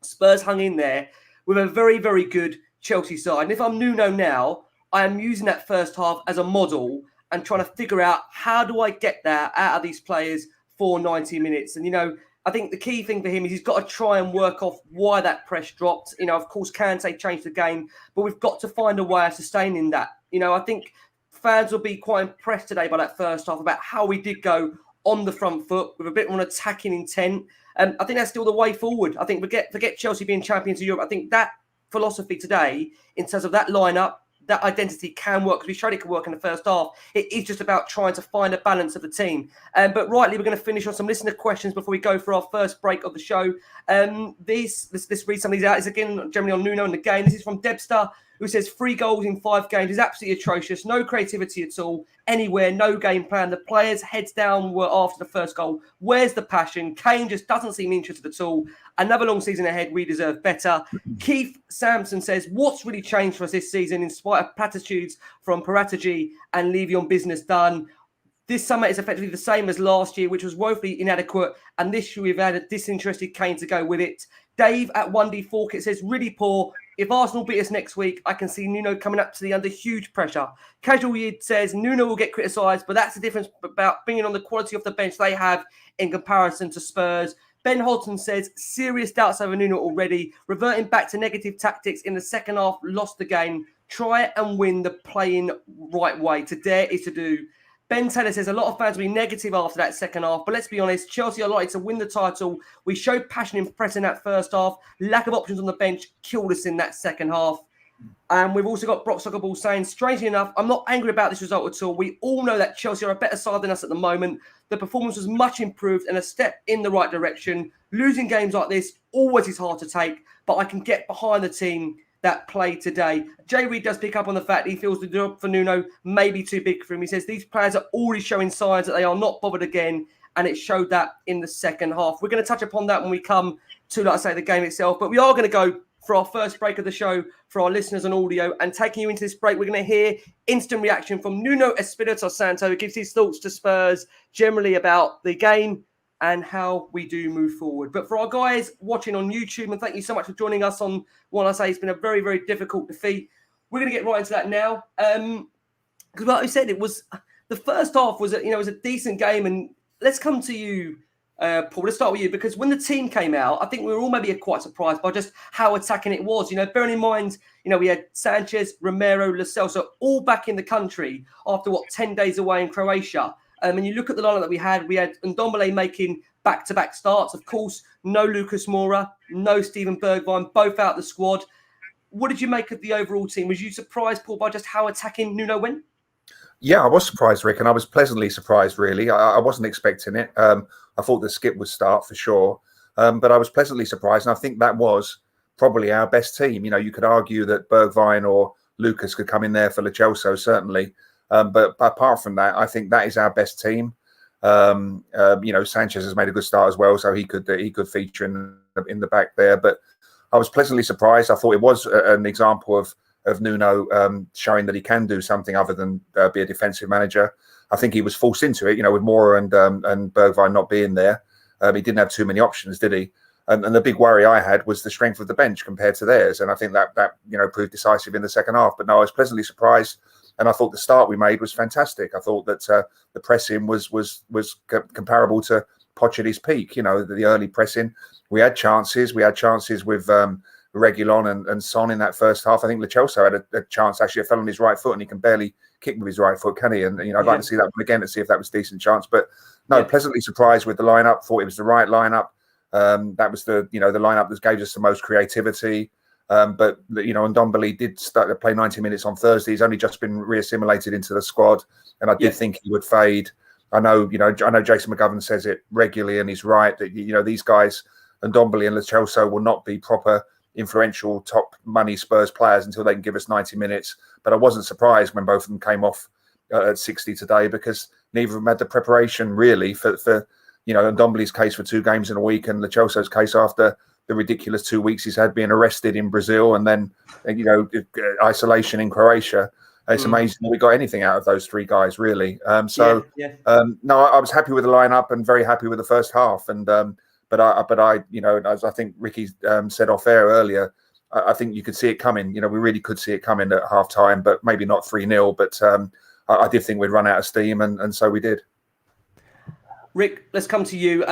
Spurs hung in there with a very, very good Chelsea side. And if I'm Nuno now, I am using that first half as a model and trying to figure out how do I get that out of these players for 90 minutes. And, I think the key thing for him is he's got to try and work off why that press dropped. Of course, Kante changed the game, but we've got to find a way of sustaining that. I think fans will be quite impressed today by that first half about how we did go on the front foot with a bit more attacking intent. I think that's still the way forward. I think forget Chelsea being champions of Europe. I think that philosophy today, in terms of that lineup, that identity can work, because we showed it could work in the first half. It is just about trying to find a balance of the team. But rightly, we're going to finish on some listener questions before we go for our first break of the show. Let's read some of these out. It's again generally on Nuno and the game. This is from Debster, who says 3 goals in 5 games is absolutely atrocious. No creativity at all, anywhere, no game plan. The players heads down were after the first goal. Where's the passion? Kane just doesn't seem interested at all. Another long season ahead. We deserve better. Keith Sampson says, what's really changed for us this season in spite of platitudes from Paratici and Levy on business done? This summer is effectively the same as last year, which was woefully inadequate. And this year we've had a disinterested Kane to go with it. Dave at 1D Forkett says, really poor. If Arsenal beat us next week, I can see Nuno coming up to the under huge pressure. Casual Yid says, Nuno will get criticised, but that's the difference about bringing on the quality of the bench they have in comparison to Spurs. Ben Holton says, serious doubts over Nuno already. Reverting back to negative tactics in the second half, lost the game. Try and win the playing right way. To dare is to do. Ben Taylor says, a lot of fans will be negative after that second half, but let's be honest, Chelsea are likely to win the title. We showed passion in pressing that first half. Lack of options on the bench killed us in that second half. And we've also got Brock Soccerball saying, strangely enough, I'm not angry about this result at all. We all know that Chelsea are a better side than us at the moment. The performance was much improved and a step in the right direction. Losing games like this always is hard to take, but I can get behind the team that played today. Jay Reid does pick up on the fact he feels the job for Nuno may be too big for him. He says these players are already showing signs that they are not bothered again, and it showed that in the second half. We're going to touch upon that when we come to, like I say, the game itself, but we are going to go for our first break of the show for our listeners on audio. And taking you into this break, we're going to hear instant reaction from Nuno Espirito Santo, who gives his thoughts to Spurs generally about the game and how we do move forward. But for our guys watching on YouTube, and thank you so much for joining us on what I say it's been a very, very difficult defeat. We're going to get right into that now. Because like I said, it was the first half was a decent game, and let's come to you, Paul. Let's start with you, because when the team came out, I think we were all maybe quite surprised by just how attacking it was. Bearing in mind, we had Sanchez, Romero, Lo Celso all back in the country after 10 days away in Croatia. And you look at the lineup that we had Ndombele making back-to-back starts. Of course, no Lucas Moura, no Steven Bergwijn, both out the squad. What did you make of the overall team? Was you surprised, Paul, by just how attacking Nuno went? Yeah, I was surprised, Rick, and I was pleasantly surprised, really. I wasn't expecting it. I thought the skip would start for sure, but I was pleasantly surprised, and I think that was probably our best team. You could argue that Bergwijn or Lucas could come in there for Lo Celso, certainly, but apart from that, I think that is our best team. Sanchez has made a good start as well, so he could feature in the back there. But I was pleasantly surprised. I thought it was an example of Nuno showing that he can do something other than be a defensive manager. I think he was forced into it, with Moura and Bergwijn not being there. He didn't have too many options, did he? And the big worry I had was the strength of the bench compared to theirs, and I think that proved decisive in the second half. But no, I was pleasantly surprised, and I thought the start we made was fantastic. I thought that the pressing was comparable to Pochettino's peak. The early pressing. We had chances. We had chances with Reguilon and Son in that first half. I think Lo Celso had a chance. Actually, it fell on his right foot, and he can barely kick with his right foot, can he? And I'd like to see that one again to see if that was a decent chance. But no, pleasantly surprised with the lineup. Thought it was the right lineup. That was the lineup that gave us the most creativity. But Ndombele did start to play 90 minutes on Thursday. He's only just been reassimilated into the squad, and I did think he would fade. I know Jason McGovern says it regularly, and he's right that these guys, Ndombele and Lo Celso, will not be proper influential top money Spurs players until they can give us 90 minutes. But I wasn't surprised when both of them came off at 60 today, because neither of them had the preparation really for Ndombele's case for 2 games in a week, and Lo Celso's case after the ridiculous 2 weeks he's had being arrested in Brazil and then isolation in Croatia. It's amazing that we got anything out of those 3 guys, really. No, I was happy with the lineup and very happy with the first half. And but I as I think Rikki said off air earlier, I think you could see it coming. We really could see it coming at half time, but maybe not 3-0. But I did think we'd run out of steam, and so we did. Rick, let's come to you.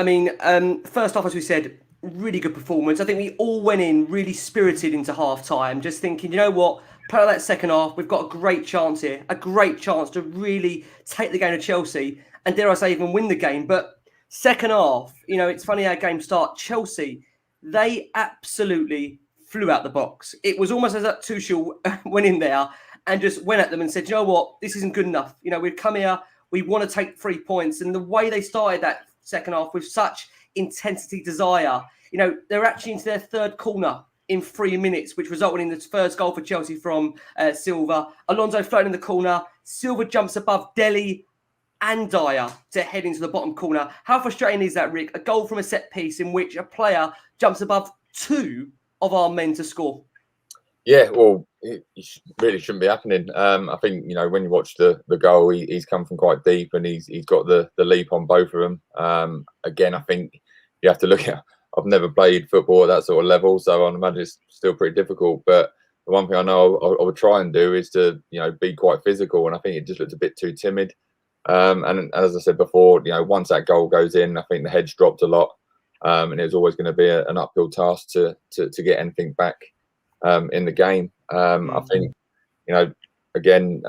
First off, as we said, really good performance. I think we all went in really spirited into half time, just thinking, you know what, play out that second half. We've got a great chance here, a great chance to really take the game to Chelsea and, dare I say, even win the game. But second half, it's funny how games start. Chelsea, they absolutely flew out the box. It was almost as that Tuchel went in there and just went at them and said, you know what, this isn't good enough. We've come here, we want to take 3 points. And the way they started that second half with such intensity, desire, they're actually into their 3rd corner in 3 minutes, which resulted in the first goal for Chelsea from Silva. Alonso floating in the corner. Silva jumps above Dele and Dyer to head into the bottom corner. How frustrating is that, Rick? A goal from a set piece in which a player jumps above 2 of our men to score. Yeah, well, it really shouldn't be happening. I think, when you watch the goal, he's come from quite deep, and he's got the leap on both of them. Again, I think you have to look at, I've never played football at that sort of level, so I imagine it's still pretty difficult. But the one thing I know I would try and do is to, be quite physical, and I think it just looked a bit too timid. And as I said before, once that goal goes in, I think the head's dropped a lot, and it was always going to be an uphill task to get anything back in the game. I think, again,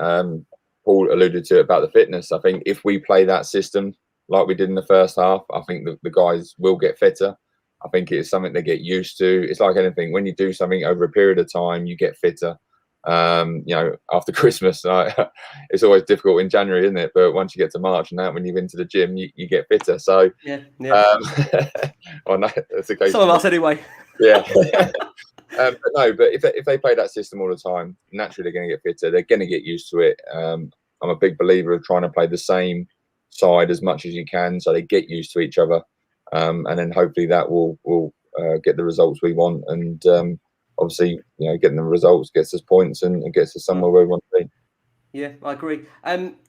Paul alluded to it about the fitness. I think if we play that system like we did in the first half, I think the guys will get fitter. I think it's something they get used to. It's like anything. When you do something over a period of time, you get fitter. After Christmas, it's always difficult in January, isn't it? But once you get to March and that, when you've been to the gym, you get fitter. So, well, no, that's the case. Some of us anyway. Yeah. But if they play that system all the time, naturally they're going to get fitter. They're going to get used to it. I'm a big believer of trying to play the same side as much as you can, so they get used to each other, and then hopefully that will get the results we want. And obviously, getting the results gets us points and gets us somewhere where we want to be. Yeah, I agree.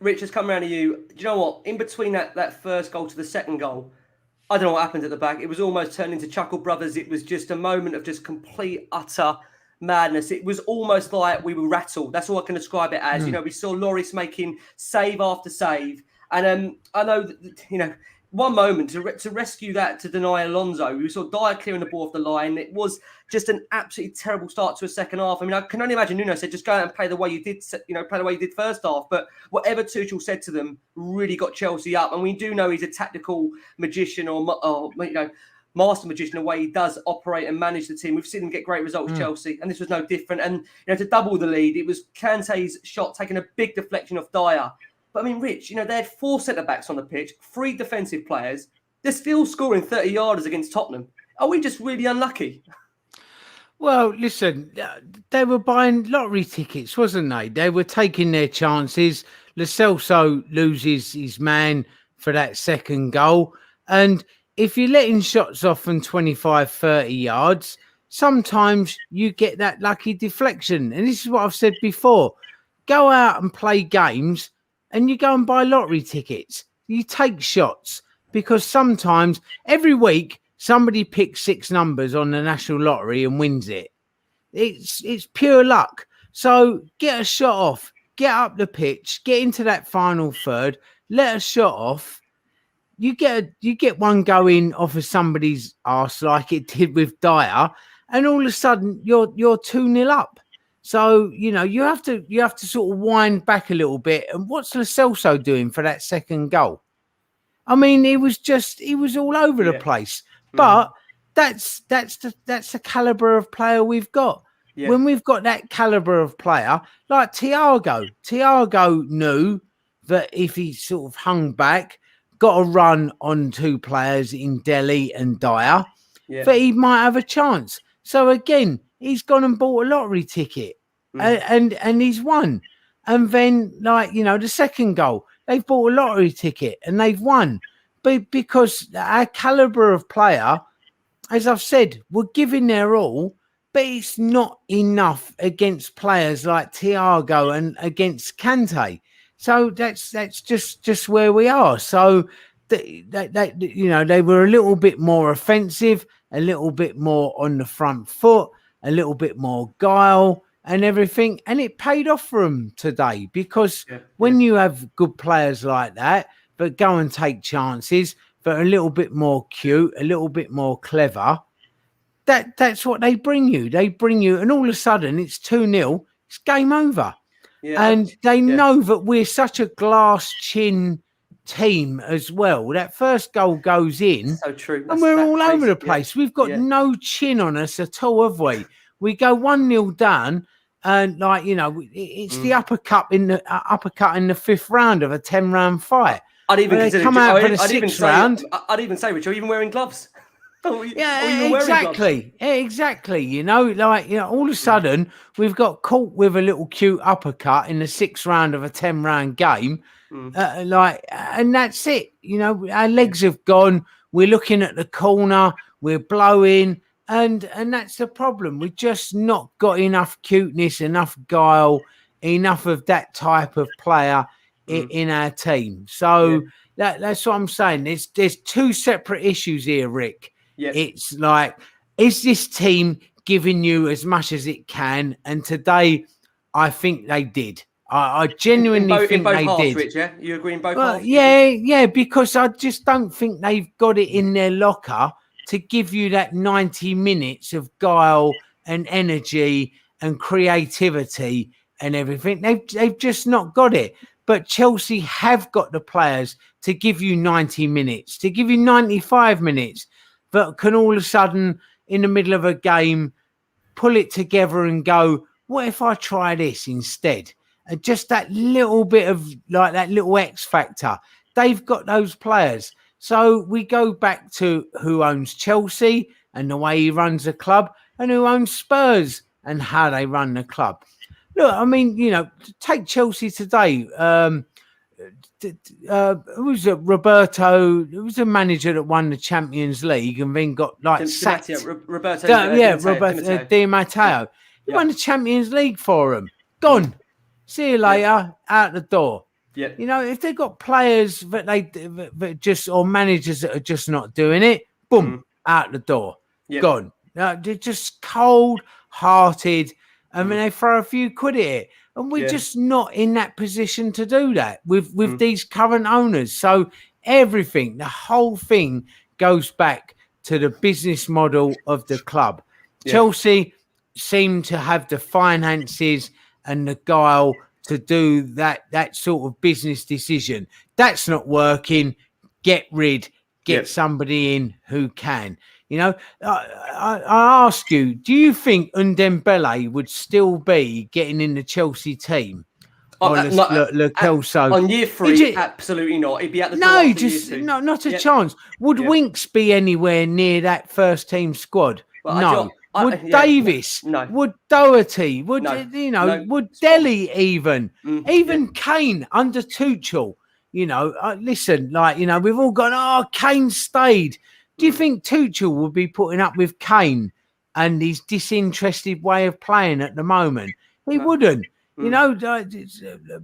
Rich, just come around to you. Do you know what? In between that first goal to the second goal, I don't know what happened at the back. It was almost turned into Chuckle Brothers. It was just a moment of just complete, utter madness. It was almost like we were rattled. That's all I can describe it as. We saw Lloris making save after save. And I know that, one moment to rescue that, to deny Alonso. We saw Dyer clearing the ball off the line. It was just an absolutely terrible start to a second half. I mean, I can only imagine Nuno said, just go out and play the way you did, play the way you did first half. But whatever Tuchel said to them really got Chelsea up. And we do know he's a tactical magician or master magician, the way he does operate and manage the team. We've seen him get great results, Chelsea, and this was no different. And to double the lead, it was Kante's shot taking a big deflection off Dyer. But I mean, Rich, they had 4 centre-backs on the pitch, 3 defensive players. They're still scoring 30-yarders against Tottenham. Are we just really unlucky? Well, listen, they were buying lottery tickets, wasn't they? They were taking their chances. Lo Celso loses his man for that second goal. And if you're letting shots off from 25, 30 yards, sometimes you get that lucky deflection. And this is what I've said before. Go out and play games and you go and buy lottery tickets. You take shots because sometimes every week somebody picks 6 numbers on the national lottery and wins it. It's pure luck. So get a shot off, get up the pitch, get into that final third, let a shot off. You get one going off of somebody's arse like it did with Dyer, and all of a sudden you're 2-0 up. So, you have to sort of wind back a little bit. And what's Lo Celso doing for that second goal? I mean, he was all over the place. But that's the caliber of player we've got. Yeah. When we've got that caliber of player, like Thiago knew that if he sort of hung back, got a run on 2 players in Delhi and Dyer, that he might have a chance. So again, he's gone and bought a lottery ticket and he's won. And then, the second goal, they've bought a lottery ticket and they've won. But because our caliber of player, as I've said, we're giving their all, but it's not enough against players like Thiago and against Kante. So that's just where we are. So they were a little bit more offensive, a little bit more on the front foot, a little bit more guile and everything. And it paid off for them today because when you have good players like that, but go and take chances, but a little bit more cute, a little bit more clever, that's what they bring you. They bring you, and all of a sudden it's 2-0, it's game over. Yeah, and they know that we're such a glass chin team as well. That first goal goes in, so true. And we're all over the place. We've got no chin on us at all, have we? We go 1-0 down, and it's the uppercut in the 5th round of a 10-round fight. I'd even consider come out for the 6th round. I'd even say, Rich, are you even wearing gloves? Exactly. All of a sudden we've got caught with a little cute uppercut in the 6th round of a 10-round game, and that's it. Our legs have gone. We're looking at the corner. We're blowing, and that's the problem. We've just not got enough cuteness, enough guile, enough of that type of player in our team. So that's what I'm saying. There's 2 separate issues here, Rick. Yes. It's like, is this team giving you as much as it can? And today, I think they did. I genuinely think they did. Rich, yeah? You agree in both halves? Yeah, because I just don't think they've got it in their locker to give you that 90 minutes of guile and energy and creativity and everything. They've just not got it. But Chelsea have got the players to give you 90 minutes, to give you 95 minutes. But can all of a sudden, in the middle of a game, pull it together and go, what if I try this instead? And just that little bit of, that little X factor. They've got those players. So we go back to who owns Chelsea and the way he runs the club, and who owns Spurs and how they run the club. Look, I mean, take Chelsea today. Who was it? Roberto, who was the manager that won the Champions League and then got sacked? Roberto Di Matteo. He won the Champions League for them. Gone. See you later. Out the door. Yeah. If they've got players that just, or managers that are just not doing it, boom, out the door. Gone. They're just cold-hearted. I mean, they throw a few quid at it. And we're just not in that position to do that with these current owners. So everything, the whole thing goes back to the business model of the club. Yeah. Chelsea seem to have the finances and the guile to do that sort of business decision. That's not working. Get somebody in who can. You know, I ask you, do you think Ndombele would still be getting in the Chelsea team? On year 3, absolutely not. He'd be at the door just not a chance. Would Winks be anywhere near that first team squad? Well, no. Would Davis? No. Would Doherty? Would would Delhi even? Even Kane under Tuchel? You know, listen, like, you know, we've all gone, Kane stayed. Do you think Tuchel would be putting up with Kane and his disinterested way of playing at the moment? He wouldn't. You know,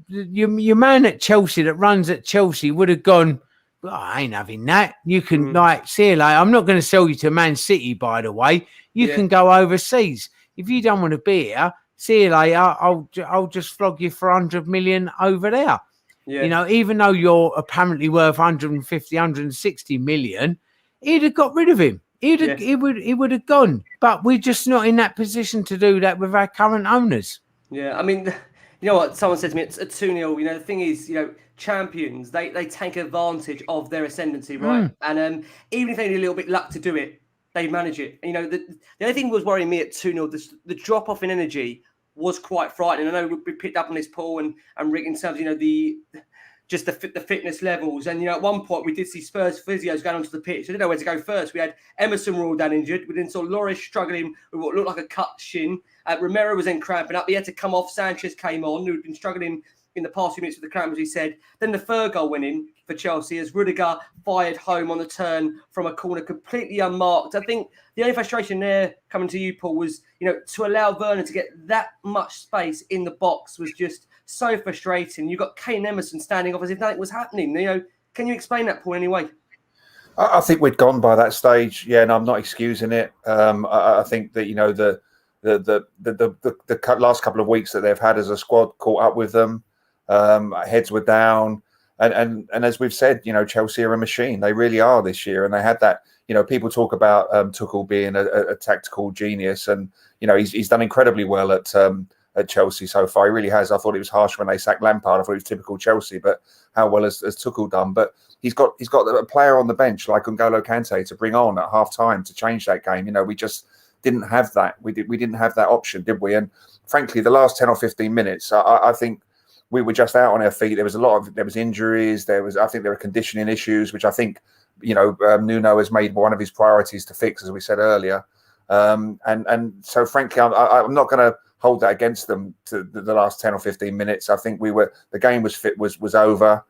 your man at Chelsea that runs at Chelsea would have gone, I ain't having that. You can see you later. I'm not going to sell you to Man City, by the way. You can go overseas. If you don't want to be here, see you later. I'll just flog you for 100 million over there. Yeah. You know, even though you're apparently worth 150, 160 million, he'd have got rid of him. He would have gone. But we're just not in that position to do that with our current owners. Yeah, I mean, you know what? Someone said to me, it's a 2-0. You know, the thing is, you know, champions, they take advantage of their ascendancy, right? And even if they need a little bit luck to do it, they manage it. You know, the only thing that was worrying me at 2-0, the drop-off in energy was quite frightening. I know we picked up on this, Paul and Rick, in terms of, you know, the fitness levels. And, you know, at one point we did see Spurs physios going onto the pitch. They didn't know where to go first. We had Emerson Royal down injured. We then saw Loris struggling with what looked like a cut shin. Romero was then cramping up. He had to come off. Sanchez came on, who'd been struggling in the past few minutes with the cramp, as he said. Then the third goal went in for Chelsea as Rudiger fired home on the turn from a corner, completely unmarked. I think the only frustration there, coming to you, Paul, was, you know, to allow Werner to get that much space in the box was just so frustrating. You've got Kane Emerson standing off as if nothing was happening. You know, can you explain that, Paul, anyway? I think we'd gone by that stage. Yeah, and I'm not excusing it. I think that, you know, the last couple of weeks that they've had as a squad caught up with them. Heads were down, and as we've said, you know, Chelsea are a machine. They really are this year, and they had that. You know, people talk about Tuchel being a tactical genius, and, you know, he's done incredibly well at Chelsea so far. He really has. I thought it was harsh when they sacked Lampard. I thought it was typical Chelsea, but how well has Tuchel done? But he's got a player on the bench like N'Golo Kante to bring on at half time to change that game. You know, we just didn't have that. We didn't have that option, did we? And frankly, the last 10 or 15 minutes, I think we were just out on our feet. There was injuries. I think there were conditioning issues, which I think, you know, Nuno has made one of his priorities to fix, as we said earlier. And so frankly, I'm not going to hold that against them to the last 10 or 15 minutes. I think the game was over.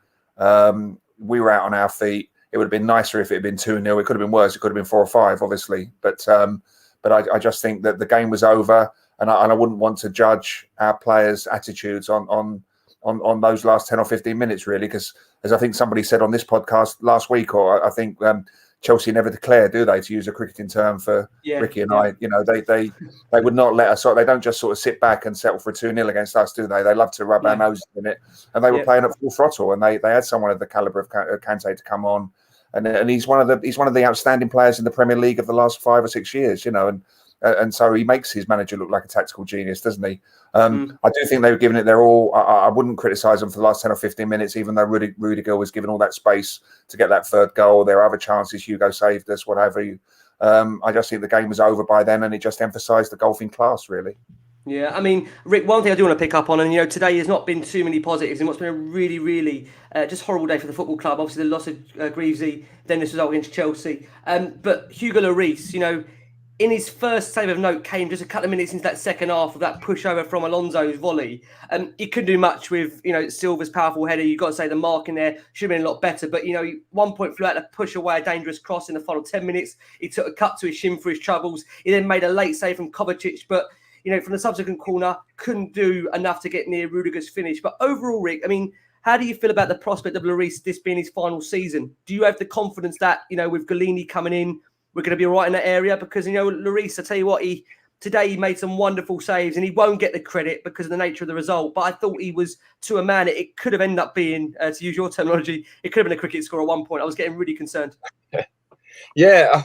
We were out on our feet. It would have been nicer if it had been 2-0. It could have been worse. It could have been 4 or 5, obviously. But I just think that the game was over, and I wouldn't want to judge our players' attitudes on those last 10 or 15 minutes, really, because, as I think somebody said on this podcast last week, or I think Chelsea never declare, do they, to use a cricketing term for Rikki and I? You know, they would not let us. They don't just sort of sit back and settle for a 2-0 against us, do they? They love to rub our noses in it, and they were playing at full throttle, and they had someone of the caliber of Kante to come on, and he's one of the outstanding players in the Premier League of the last 5 or 6 years, you know, and so he makes his manager look like a tactical genius, doesn't he? I do think they were giving it their all. I wouldn't criticise them for the last 10 or 15 minutes, even though Rudiger was given all that space to get that third goal. There are other chances. Hugo saved us, whatever. I just think the game was over by then, and it just emphasised the golfing class, really. Yeah, I mean, Rick, one thing I do want to pick up on, and, you know, today has not been too many positives in what's been a really, really just horrible day for the football club. Obviously, the loss of Greavesy, then this result against Chelsea. But Hugo Lloris, you know, in his first save of note came just a couple of minutes into that second half of that pushover from Alonso's volley. He couldn't do much with, you know, Silva's powerful header. You've got to say the mark in there should have been a lot better. But, you know, 1 point flew out to push away a dangerous cross in the final 10 minutes. He took a cut to his shin for his troubles. He then made a late save from Kovacic. But, you know, from the subsequent corner, couldn't do enough to get near Rudiger's finish. But overall, Rick, I mean, how do you feel about the prospect of Lloris this being his final season? Do you have the confidence that, you know, with Galini coming in, we're going to be all right in that area? Because, you know, Lloris, I tell you what, he today he made some wonderful saves, and he won't get the credit because of the nature of the result. But I thought he was, to a man, it could have ended up being, to use your terminology, it could have been a cricket score at one point. I was getting really concerned. Yeah,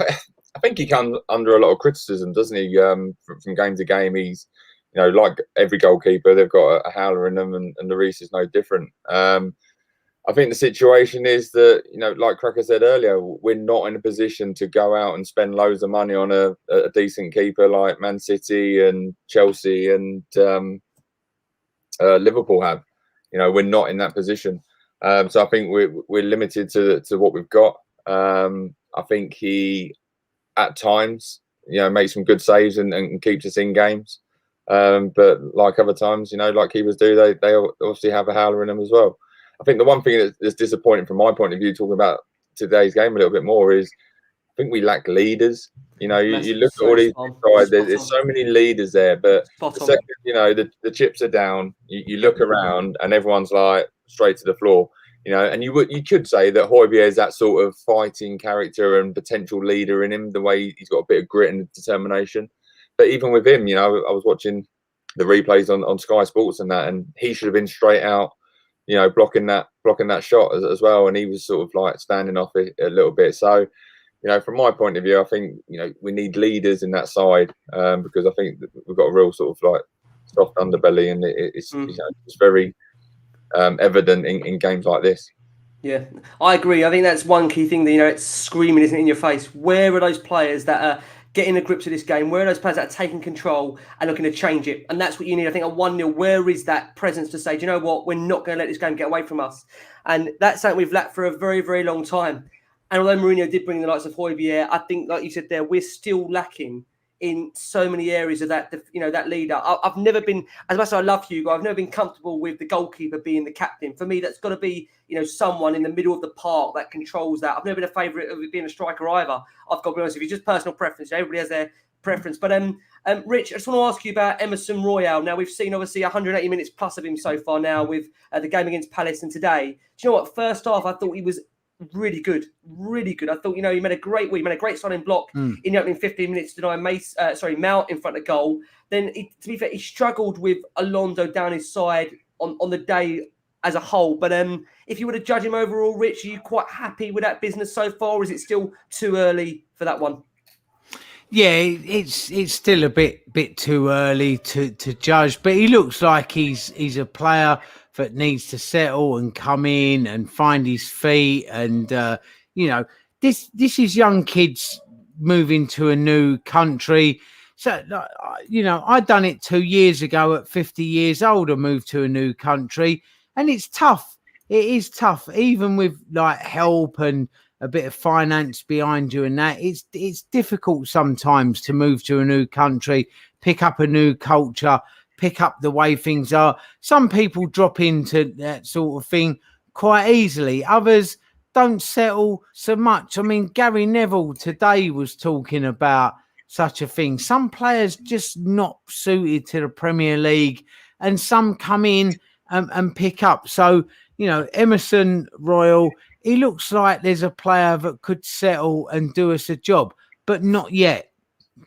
I think he comes under a lot of criticism, doesn't he? From game to game, he's, you know, like every goalkeeper, they've got a howler in them, and Lloris is no different. I think the situation is that, you know, like Cracker said earlier, we're not in a position to go out and spend loads of money on a decent keeper like Man City and Chelsea and Liverpool have. You know, we're not in that position. So I think we're limited to what we've got. I think he, at times, you know, makes some good saves and keeps us in games. But like other times, you know, like keepers do, they obviously have a howler in them as well. I think the one thing that's disappointing from my point of view, talking about today's game a little bit more, is I think we lack leaders. You know, you look at all these guys, there's so many leaders there, but the second, you know, the chips are down, you look around and everyone's like straight to the floor. You know, and you could say that Højbjerg is that sort of fighting character and potential leader in him, the way he's got a bit of grit and determination. But even with him, you know, I was watching the replays on Sky Sports and that, and he should have been straight out, you know, blocking that shot as well, and he was sort of like standing off it a little bit. So, you know, from my point of view, I think, you know, we need leaders in that side, because I think that we've got a real sort of like soft underbelly, and it's you know, it's very evident in games like this. Yeah, I agree. I think that's one key thing that, you know, it's screaming, isn't it, in your face. Where are those players that are getting the grips of this game? Where are those players that are taking control and looking to change it? And that's what you need. I think at 1-0, where is that presence to say, do you know what, we're not going to let this game get away from us? And that's something we've lacked for a very, very long time. And although Mourinho did bring the likes of Højbjerg, I think, like you said there, we're still lacking in so many areas of that, you know, that leader. I've never been, as much as I love Hugo, I've never been comfortable with the goalkeeper being the captain. For me, that's got to be, you know, someone in the middle of the park that controls that. I've never been a favourite of it being a striker either. I've got to be honest with you, just personal preference. Everybody has their preference. But Rich, I just want to ask you about Emerson Royal. Now, we've seen obviously 180 minutes plus of him so far now with the game against Palace and today. Do you know what? First half, I thought he was really good, really good. I thought, you know, he made a great signing block in the opening 15 minutes to deny Mount in front of goal. Then, to be fair, he struggled with Alonso down his side on the day as a whole. But if you were to judge him overall, Rich, are you quite happy with that business so far, or is it still too early for that one? Yeah, it's still a bit too early to judge, but he looks like he's a player that needs to settle and come in and find his feet. And you know, this is young kids moving to a new country. So, you know, I done it 2 years ago at 50 years old. I moved to a new country, and it's tough. It is tough, even with like help and a bit of finance behind you and that. It's difficult sometimes to move to a new country, pick up a new culture, pick up the way things are. Some people drop into that sort of thing quite easily. Others don't settle so much. I mean, Gary Neville today was talking about such a thing. Some players just not suited to the Premier League, and some come in and pick up. So, you know, Emerson Royal, he looks like there's a player that could settle and do us a job, but not yet.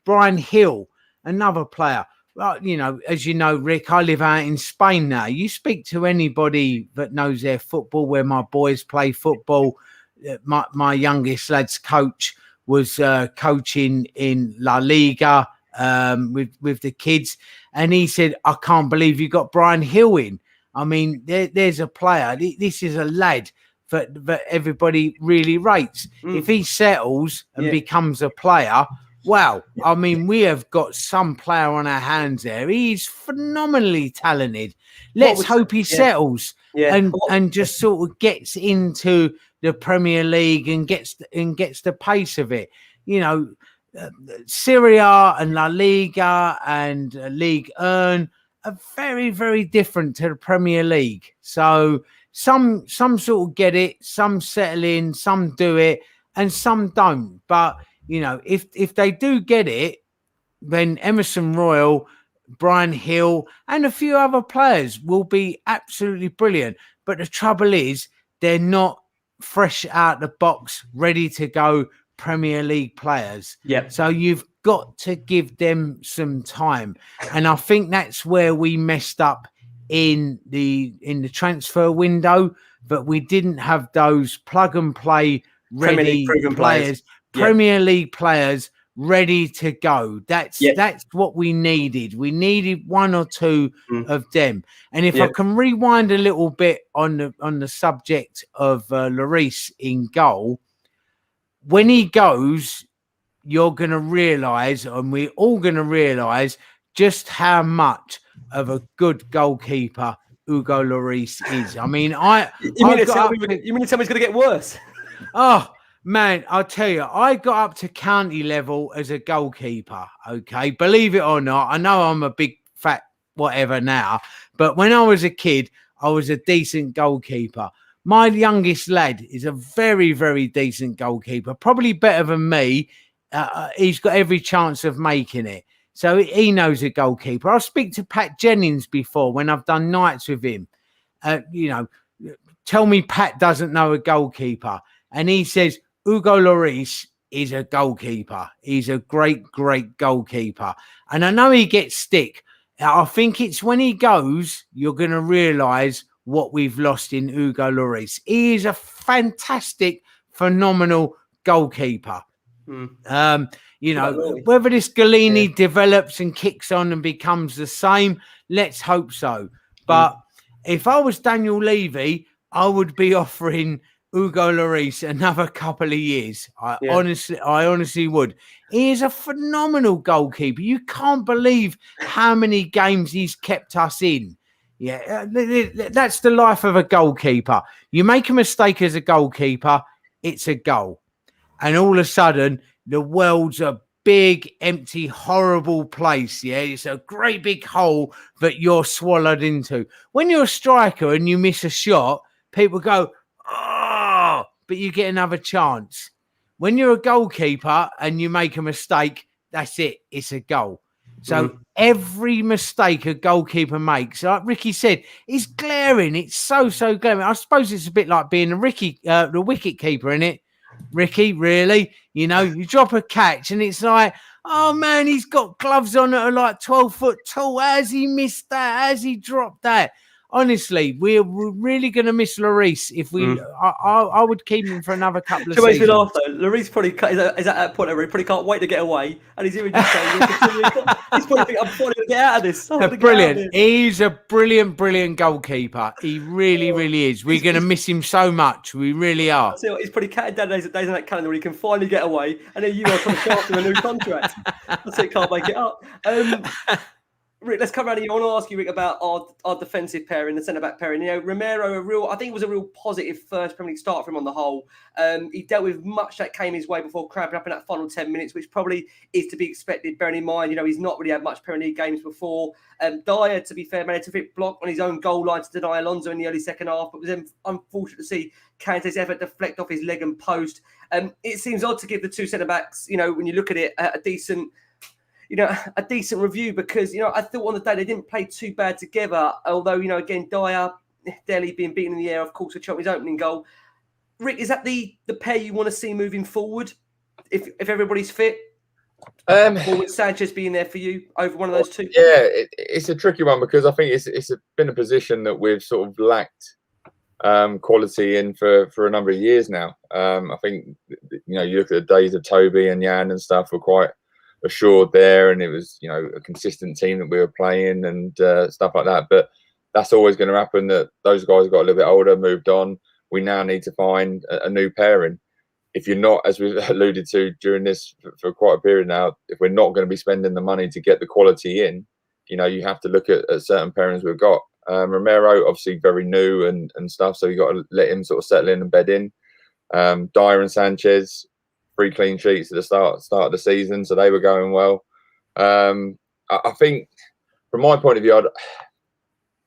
Brian Hill, another player. Well, you know, as you know, Rick, I live out in Spain now. You speak to anybody that knows their football, where my boys play football. My youngest lad's coach was coaching in La Liga with the kids, and he said, "I can't believe you got Brian Hill in." I mean, there's a player. This is a lad that everybody really rates. If he settles and becomes a player, wow. I mean, we have got some player on our hands there. He's phenomenally talented. Let's hope he settles and just sort of gets into the Premier League and gets the pace of it. You know, Serie A and La Liga and Ligue 1 are very, very different to the Premier League. So some sort of get it, some settle in, some do it, and some don't. But, you know, if they do get it, then Emerson Royal, Brian Hill, and a few other players will be absolutely brilliant. But the trouble is, they're not fresh out the box, ready to go Premier League players. Yep. So you've got to give them some time. And I think that's where we messed up in the transfer window, but we didn't have those plug and play ready players, Premier League players ready to go. That's what we needed. We needed one or two of them. And if I can rewind a little bit on the subject of Lloris in goal, when he goes, you're going to realise, and we're all going to realise, just how much of a good goalkeeper Hugo Lloris is. I mean, you mean to tell me it's going to get worse? Oh, man, I'll tell you, I got up to county level as a goalkeeper, okay? Believe it or not, I know I'm a big fat whatever now, but when I was a kid, I was a decent goalkeeper. My youngest lad is a very, very decent goalkeeper, probably better than me. He's got every chance of making it. So he knows a goalkeeper. I'll speak to Pat Jennings before when I've done nights with him. Tell me Pat doesn't know a goalkeeper. And he says, Hugo Lloris is a goalkeeper. He's a great, great goalkeeper. And I know he gets stick. I think it's when he goes, you're going to realise what we've lost in Hugo Lloris. He is a fantastic, phenomenal goalkeeper. Whether this Galini develops and kicks on and becomes the same, let's hope so. But if I was Daniel Levy, I would be offering Hugo Lloris another couple of years. I honestly would. He is a phenomenal goalkeeper. You can't believe how many games he's kept us in. Yeah, that's the life of a goalkeeper. You make a mistake as a goalkeeper, it's a goal. And all of a sudden, the world's a big, empty, horrible place. Yeah, it's a great big hole that you're swallowed into. When you're a striker and you miss a shot, people go, oh, but you get another chance. When you're a goalkeeper and you make a mistake, that's it. It's a goal. So every mistake a goalkeeper makes, like Rikki said, is glaring. It's so glaring. I suppose it's a bit like being the wicket keeper, isn't it? Rikki, really? You drop a catch and it's like, oh man, he's got gloves on that are like 12 foot tall. How's he missed that? How's he dropped that? Honestly, we're really going to miss Lloris. If we, I would keep him for another couple of seasons. Me laugh though. Lloris probably is at that point where he probably can't wait to get away, and he's even just saying, he's probably thinking, I'm finally going to get out of this. Brilliant. He's a brilliant goalkeeper. He really is. We're going to miss him so much. We really are. So he's probably counting down days on that calendar where he can finally get away, and then you are trying to start him a new contract. That's it. Can't make it up. Rick, let's come around here. I want to ask you, Rick, about our defensive pairing, the centre-back pairing. Romero, I think it was a real positive first Premier League start for him on the whole. He dealt with much that came his way before cramping up in that final 10 minutes, which probably is to be expected, bearing in mind, he's not really had much Premier League games before. Dyer, to be fair, managed a bit block on his own goal line to deny Alonso in the early second half, but was then unfortunate to see Kante's effort deflect off his leg and post. It seems odd to give the two centre-backs, when you look at it, a decent review because, I thought on the day they didn't play too bad together. Although, again, Dyer, Delhi being beaten in the air, of course, with Chelsea's opening goal. Rick, is that the pair you want to see moving forward? If everybody's fit? Or with Sanchez being there for you over one of those two? Yeah, it's a tricky one because I think it's been a position that we've sort of lacked quality in for a number of years now. I think, you look at the days of Toby and Jan and stuff were quite assured there, and it was a consistent team that we were playing and stuff like that. But that's always going to happen, that those guys got a little bit older, moved on. We now need to find a new pairing. If you're not, as we've alluded to during this for quite a period now, if we're not going to be spending the money to get the quality in, you have to look at certain pairings we've got. Romero, obviously very new and stuff, so you got to let him sort of settle in and bed in. Dyer and Sanchez, 3 clean sheets at the start of the season, so they were going well. I think, from my point of view,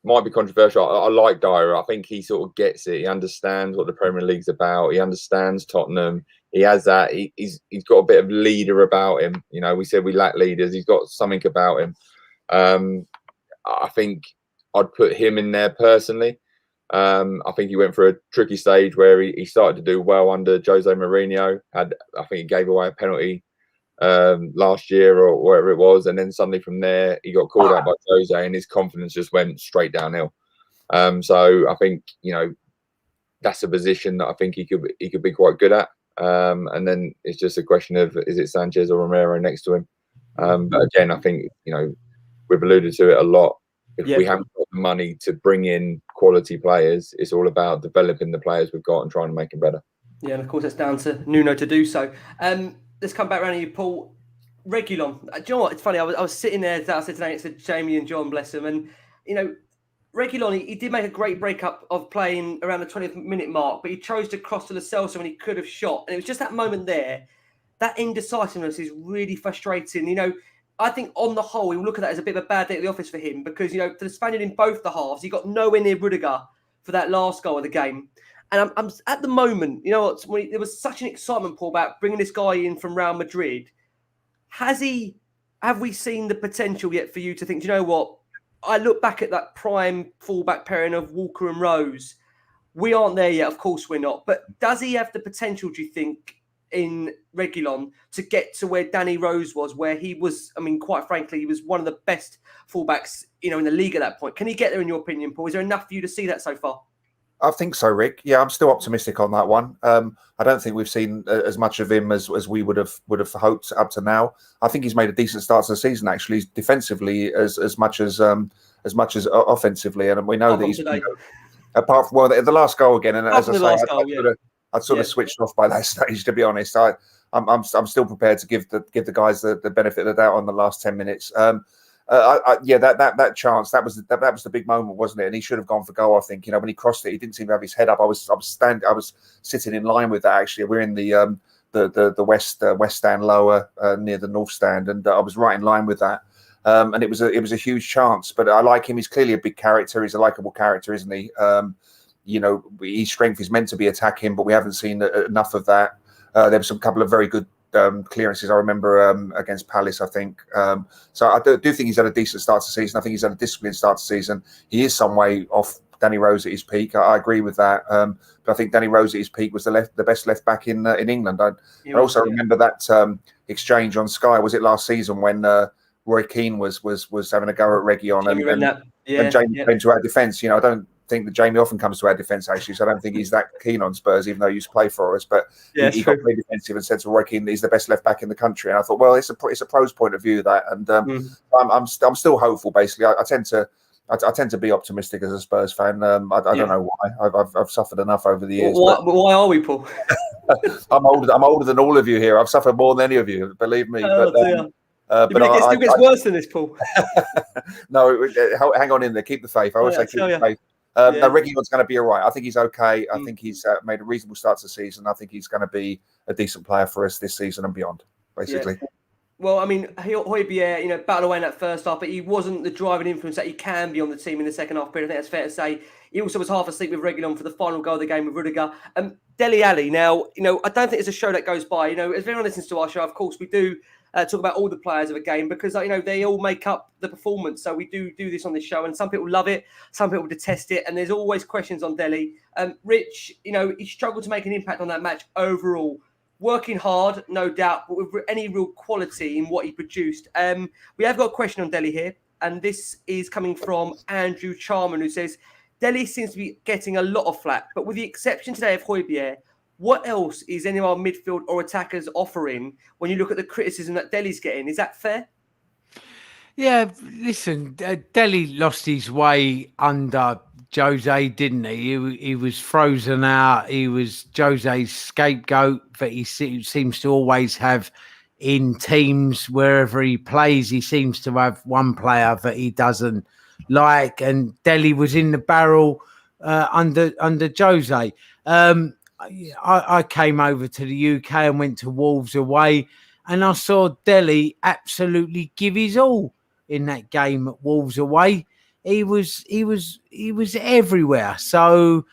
might be controversial. I like Dyer. I think he sort of gets it. He understands what the Premier League's about. He understands Tottenham. He has that. He's got a bit of leader about him. We said we lack leaders. He's got something about him. I think I'd put him in there personally. I think he went for a tricky stage where he started to do well under Jose Mourinho. I think he gave away a penalty last year or whatever it was, and then suddenly from there he got called out by Jose, and his confidence just went straight downhill. So I think, you know, that's a position that I think he could be quite good at. And then it's just a question of, is it Sanchez or Romero next to him? But again, I think, you know, we've alluded to it a lot. If we haven't got the money to bring in quality players, it's all about developing the players we've got and trying to make them better. Yeah, and of course that's down to Nuno to do so. Let's come back around to you, Paul. Reguilon. Do you know what? It's funny. I was sitting there, as I said today, next to Jamie and John, bless them, and you know, Reguilon, he did make a great breakup of playing around the 20th minute mark, but he chose to cross to Lo Celso when he could have shot, and it was just that moment there. That indecisiveness is really frustrating. You know, I think on the whole, we look at that as a bit of a bad day at the office for him because, you know, for the Spaniard in both the halves, he got nowhere near Rudiger for that last goal of the game. And I'm at the moment, you know, there was such an excitement, Paul, about bringing this guy in from Real Madrid. Have we seen the potential yet for you to think, do you know what? I look back at that prime fullback pairing of Walker and Rose. We aren't there yet. Of course we're not. But does he have the potential, do you think, in Reguilon to get to where Danny Rose was, where he was, I mean, quite frankly, he was one of the best fullbacks, you know, in the league at that point. Can he get there in your opinion, Paul? Is there enough for you to see that so far? I think so, Rick. Yeah, I'm still optimistic on that one. I don't think we've seen as much of him as we would have hoped up to now. I think he's made a decent start to the season, actually, defensively as much as offensively. And we know that he's, you know, apart from the last goal again. And as I say, I'd sort of switched off by that stage, to be honest. I'm still prepared to give the guys the benefit of the doubt on the last 10 minutes. That chance, that was the big moment, wasn't it? And he should have gone for goal. I think, you know, when he crossed it, he didn't seem to have his head up. I was sitting in line with that. Actually, we're in the west stand lower near the north stand, and I was right in line with that. And it was a huge chance. But I like him. He's clearly a big character. He's a likable character, isn't he? You know, his strength is meant to be attacking, but we haven't seen enough of that. There were some couple of very good clearances, I remember, against Palace, I think. So I do think he's had a decent start to the season. I think he's had a disciplined start to the season. He is some way off Danny Rose at his peak. I agree with that. But I think Danny Rose at his peak was the best left back in England. I also remember that exchange on Sky. Was it last season when Roy Keane was having a go at Reguilon and Jamie came to our defence? You know, I don't think that Jamie often comes to our defence, actually, so I don't think he's that keen on Spurs, even though he used to play for us. But he got very defensive and said to Roy Keane, he's the best left back in the country. And I thought, well, it's a pro's point of view, that. And I'm still hopeful. Basically, I tend to be optimistic as a Spurs fan. I don't know why. I've suffered enough over the years. Why are we, Paul? I'm older than all of you here. I've suffered more than any of you, believe me. But it still gets worse than this, Paul. No, hang on in there. Keep the faith. I always say keep the faith. No, Reguilon's going to be all right. I think he's okay. I think he's made a reasonable start to the season. I think he's going to be a decent player for us this season and beyond, basically. Yeah. Well, I mean, Højbjerg, you know, battled away in that first half, but he wasn't the driving influence that he can be on the team in the second half period. I think that's fair to say. He also was half asleep with Reguilon for the final goal of the game with Rudiger. Dele Alli, now, you know, I don't think it's a show that goes by. You know, as everyone listens to our show, of course, we do talk about all the players of a game because, you know, they all make up the performance. So we do this on this show, and some people love it, some people detest it, and there's always questions on Dele. Rich, you know, he struggled to make an impact on that match overall. Working hard, no doubt, but with any real quality in what he produced. We have got a question on Dele here, and this is coming from Andrew Charman, who says, Dele seems to be getting a lot of flack, but with the exception today of Højbjerg, what else is any of our midfield or attackers offering when you look at the criticism that Dele's getting? Is that fair? Yeah, listen, Dele lost his way under Jose, didn't he? He was frozen out. He was Jose's scapegoat that he seems to always have in teams wherever he plays. He seems to have one player that he doesn't like, and Dele was in the barrel under Jose. I came over to the UK and went to Wolves away, and I saw Dele absolutely give his all in that game at Wolves away. He was everywhere. So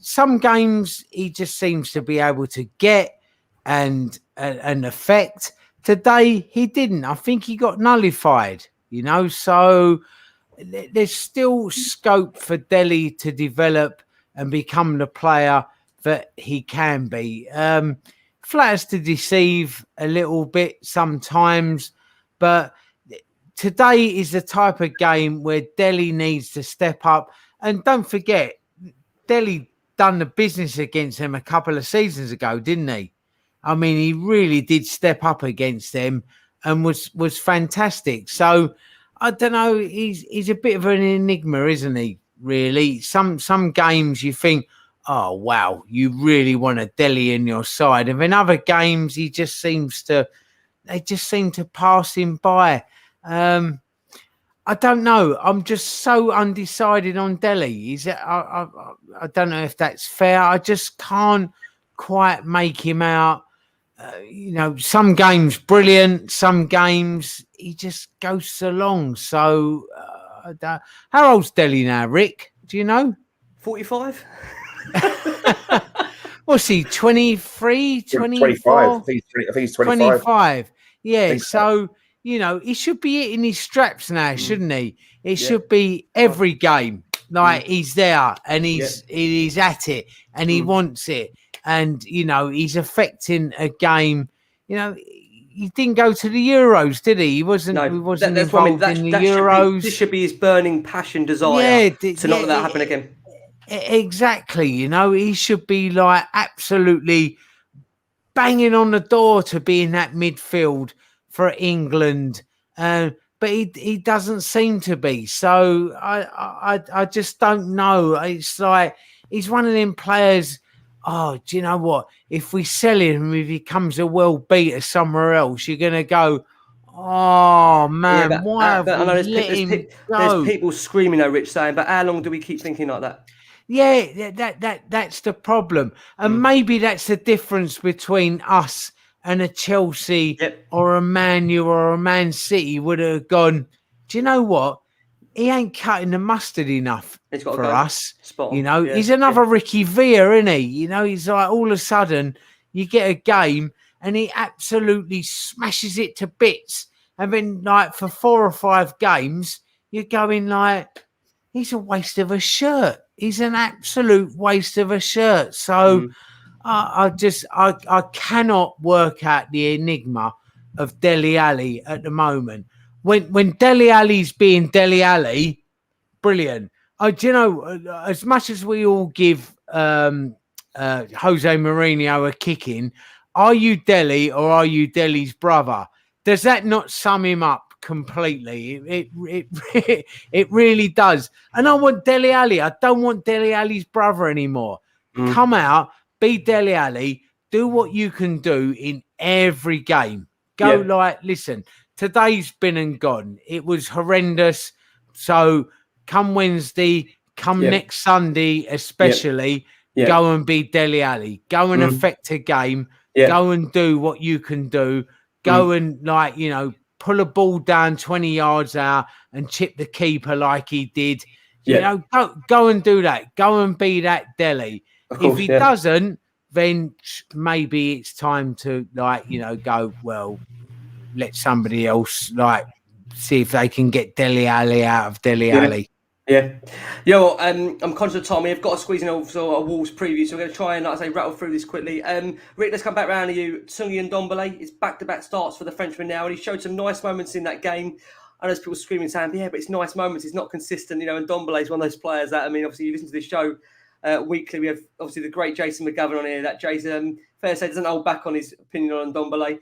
some games he just seems to be able to get and affect. Today he didn't. I think he got nullified, you know. So there's still scope for Dele to develop and become the player that he can be. flatters to deceive a little bit sometimes, but today is the type of game where Dele needs to step up. And don't forget, Dele done the business against them a couple of seasons ago, didn't he? I mean, he really did step up against them and was fantastic. So I don't know. He's a bit of an enigma, isn't he? Really, some games you think, oh wow, you really want a Dele in your side, and in other games they just seem to pass him by. I don't know. I'm just so undecided on Dele. I don't know if that's fair. I just can't quite make him out. Some games brilliant, some games he just goes along. So, how old's Dele now, Rick? Do you know? 45. What's he? 23, 24? 25. I think he's 25. 25. Yeah. So he should be hitting his straps now, shouldn't he? It should be every game. Like he's there and he's at it and he wants it. And, he's affecting a game. He didn't go to the Euros, did he? He wasn't involved in the Euros. This should be his burning passion, desire to not let that happen again. Exactly. He should be like absolutely banging on the door to be in that midfield for England. But he doesn't seem to be. So I just don't know. It's like he's one of them players. Oh, do you know what? If we sell him, if he becomes a world beater somewhere else, you're going to go, oh, man, why have we let him go? There's people screaming, though, Rich, saying, but how long do we keep thinking like that? Yeah, that's the problem. And maybe that's the difference between us and a Chelsea or a Man U or a Man City would have gone, do you know what? He ain't cutting the mustard enough for us. He's another Rikki Villa, isn't he? He's like all of a sudden you get a game and he absolutely smashes it to bits. And then like for 4 or 5 games, you're going like, he's a waste of a shirt. He's an absolute waste of a shirt. So I cannot work out the enigma of Dele Alli at the moment. When Dele Alli's being Dele Alli, brilliant. As much as we all give Jose Mourinho a kicking, are you Dele or are you Dele's brother? Does that not sum him up completely? It really does. And I want Dele Alli. I don't want Dele Alli's brother anymore. Come out, be Dele Alli, do what you can do in every game. Listen, today's been and gone. It was horrendous. So come Wednesday, next Sunday especially, go and be Dele Alli. Go and affect a game. Go and do what you can do. Go and pull a ball down 20 yards out and chip the keeper like he did. Go and do that. Go and be that Dele. If he doesn't, then maybe it's time to go, well, let somebody else see if they can get Dele Alli out of Dele Alli. Yeah. I'm conscious of time. We've got to squeeze in a Wolves preview, so we're going to try and, rattle through this quickly. Rick, let's come back round to you. Tanguy and Ndombele, it's back-to-back starts for the Frenchman now, and he showed some nice moments in that game. I know there's people screaming, saying, but it's nice moments. It's not consistent, and Ndombele is one of those players that, obviously you listen to this show weekly. We have, obviously, the great Jason McGovern on here. That Jason, fair to say, doesn't hold back on his opinion on Ndombele.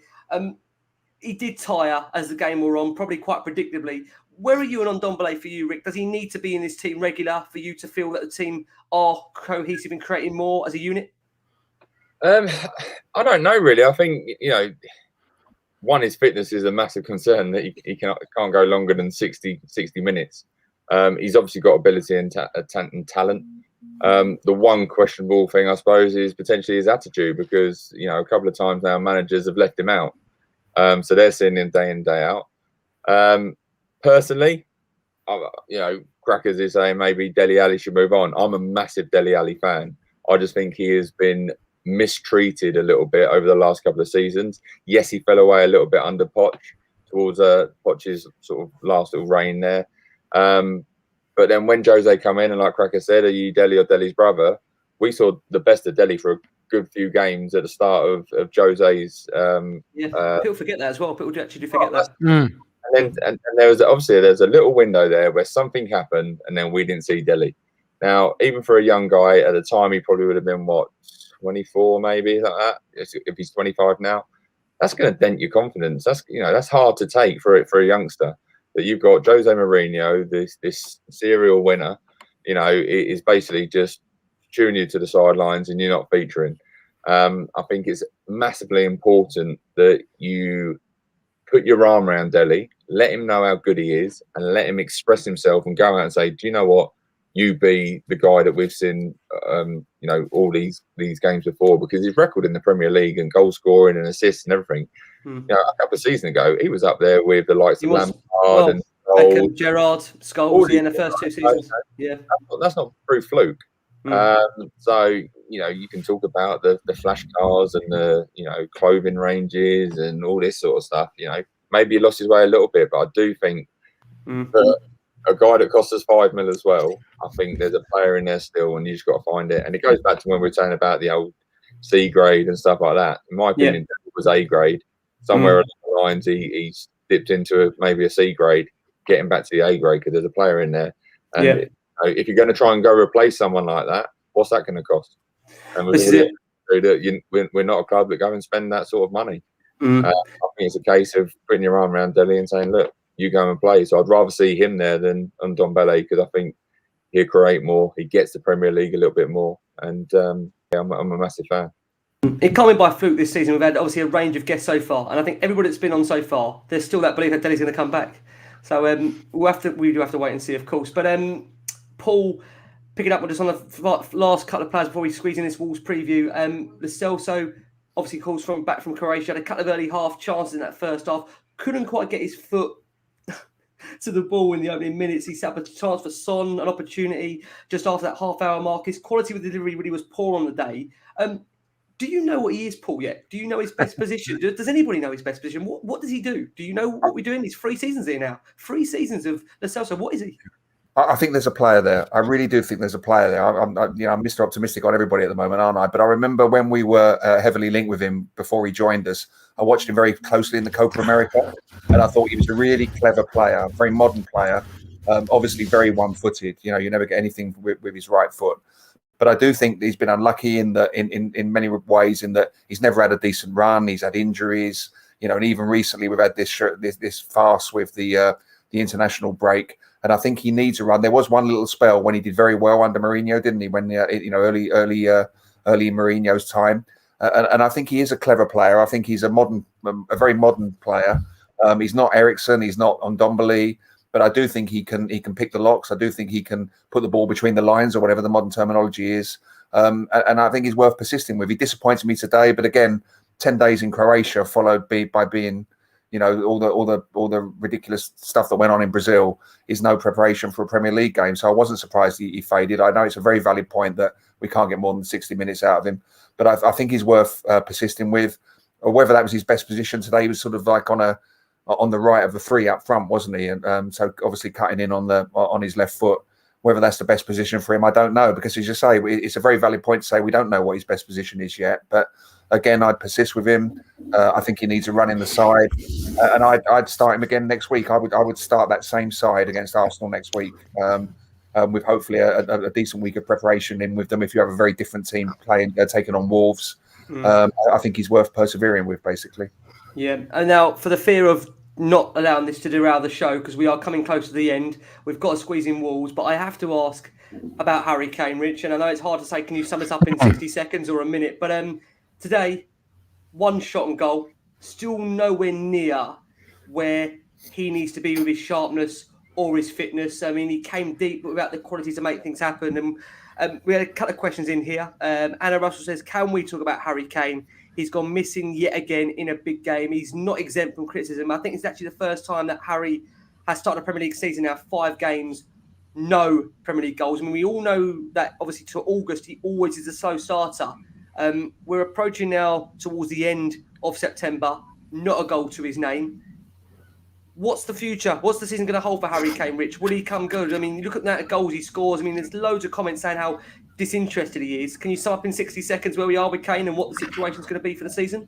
He did tire as the game wore on, probably quite predictably. Where are you on Ndombele for you, Rick? Does he need to be in this team regular for you to feel that the team are cohesive and creating more as a unit? I don't know, really. I think, one, his fitness is a massive concern that he can't go longer than 60 minutes. He's obviously got ability and talent. The one questionable thing, I suppose, is potentially his attitude, because, a couple of times now managers have left him out. So they're seeing him day in, day out. Personally, Crackers is saying maybe Dele Alli should move on. I'm a massive Dele Alli fan. I just think he has been mistreated a little bit over the last couple of seasons. Yes, he fell away a little bit under Poch towards Poch's sort of last little reign there. But then when Jose come in, and like Cracker said, are you Dele or Dele's brother? We saw the best of Dele for good few games at the start of Jose's. People forget that as well. People actually do forget that. And there was there's a little window there where something happened, and then we didn't see Dele. Now, even for a young guy at the time, he probably would have been 24, maybe like that. If he's 25 now, that's going to dent your confidence. That's hard to take for a youngster. That you've got Jose Mourinho, this serial winner, is basically just chewing you to the sidelines, and you're not featuring. I think it's massively important that you put your arm around Dele, let him know how good he is, and let him express himself and go out and say, do you know what? You be the guy that we've seen, all these games before, because his record in the Premier League and goal scoring and assists and everything, a couple of seasons ago, he was up there with the likes of Lampard and Beckham, Gerrard, Scholes in the first 2 seasons. That's not true fluke. So you can talk about the flash cars and the clothing ranges and all this sort of stuff. Maybe he lost his way a little bit, but I do think that a guy that cost us $5 million as well, I think there's a player in there still, and you just got to find it. And it goes back to when we were saying about the old C grade and stuff like that. In my opinion, it was A grade. Somewhere along the lines, he dipped into maybe a C grade, getting back to the A grade because there's a player in there. And if you're going to try and go replace someone like that, what's that going to cost? And we're not a club that go and spend that sort of money. I think it's a case of putting your arm around Dele and saying, look, you go and play. So I'd rather see him there than Ndombele, because I think he'll create more. He gets the Premier League a little bit more. And I'm a massive fan. It can't be by fluke this season. We've had obviously a range of guests so far. And I think everybody that's been on so far, there's still that belief that Dele's going to come back. So we do have to wait and see, of course. But Paul, picking up with us on the last couple of players before we squeeze in this Wolves preview. Lo Celso obviously calls back from Croatia. Had a couple of early half chances in that first half. Couldn't quite get his foot to the ball in the opening minutes. He set up a chance for Son, an opportunity just after that half-hour mark. His quality with delivery really was poor on the day. Do you know what he is, Paul, yet? Do you know his best position? Does anybody know his best position? What does he do? Do you know what we're doing? These 3 seasons here now. 3 seasons of Lo Celso. What is he? I think there's a player there. I really do think there's a player there. I'm Mr. Optimistic on everybody at the moment, aren't I? But I remember when we were heavily linked with him before he joined us, I watched him very closely in the Copa America, and I thought he was a really clever player, a very modern player, obviously very one-footed. You never get anything with his right foot. But I do think he's been unlucky in many ways, in that he's never had a decent run. He's had injuries, and even recently we've had this farce with the international break. And I think he needs a run. There was one little spell when he did very well under Mourinho, didn't he? When early Mourinho's time, and I think he is a clever player. I think he's a very modern player. He's not Eriksen, he's not Ndombele, but I do think he can pick the locks. I do think he can put the ball between the lines, or whatever the modern terminology is. And I think he's worth persisting with. He disappointed me today, but again, 10 days in Croatia followed by being, all the ridiculous stuff that went on in Brazil is no preparation for a Premier League game. So I wasn't surprised he faded. I know it's a very valid point that we can't get more than 60 minutes out of him, but I think he's worth persisting with. Or whether that was his best position today, he was sort of like on the right of the 3 up front, wasn't he? And so obviously cutting in on his left foot. Whether that's the best position for him, I don't know, because as you say, it's a very valid point to say we don't know what his best position is yet. But again, I'd persist with him. I think he needs a run in the side, and I'd start him again next week. I would start that same side against Arsenal next week, with hopefully a decent week of preparation in with them. If you have a very different team taking on Wolves, I think he's worth persevering with, basically. Yeah, and now for the fear of not allowing this to derail the show, because we are coming close to the end, we've got to squeeze in Wolves, but I have to ask about Harry Kane, Rich, and I know it's hard to say, can you sum us up in 60 seconds or a minute, but today, 1 shot on goal, still nowhere near where he needs to be with his sharpness or his fitness. I mean, he came deep, but without the quality to make things happen. And we had a couple of questions in here. Anna Russell says, can we talk about Harry Kane? He's gone missing yet again in a big game. He's not exempt from criticism. I think it's actually the first time that Harry has started a Premier League season now, 5 games, no Premier League goals. I mean, we all know that obviously to August, he always is a slow starter. We're approaching now towards the end of September, not a goal to his name. what's the future? What's the season going to hold for Harry Kane, Rich? Will he come good? I mean, you look at the goals he scores. I mean, there's loads of comments saying how disinterested he is. Can you sum up in 60 seconds where we are with Kane and what the situation's going to be for the season?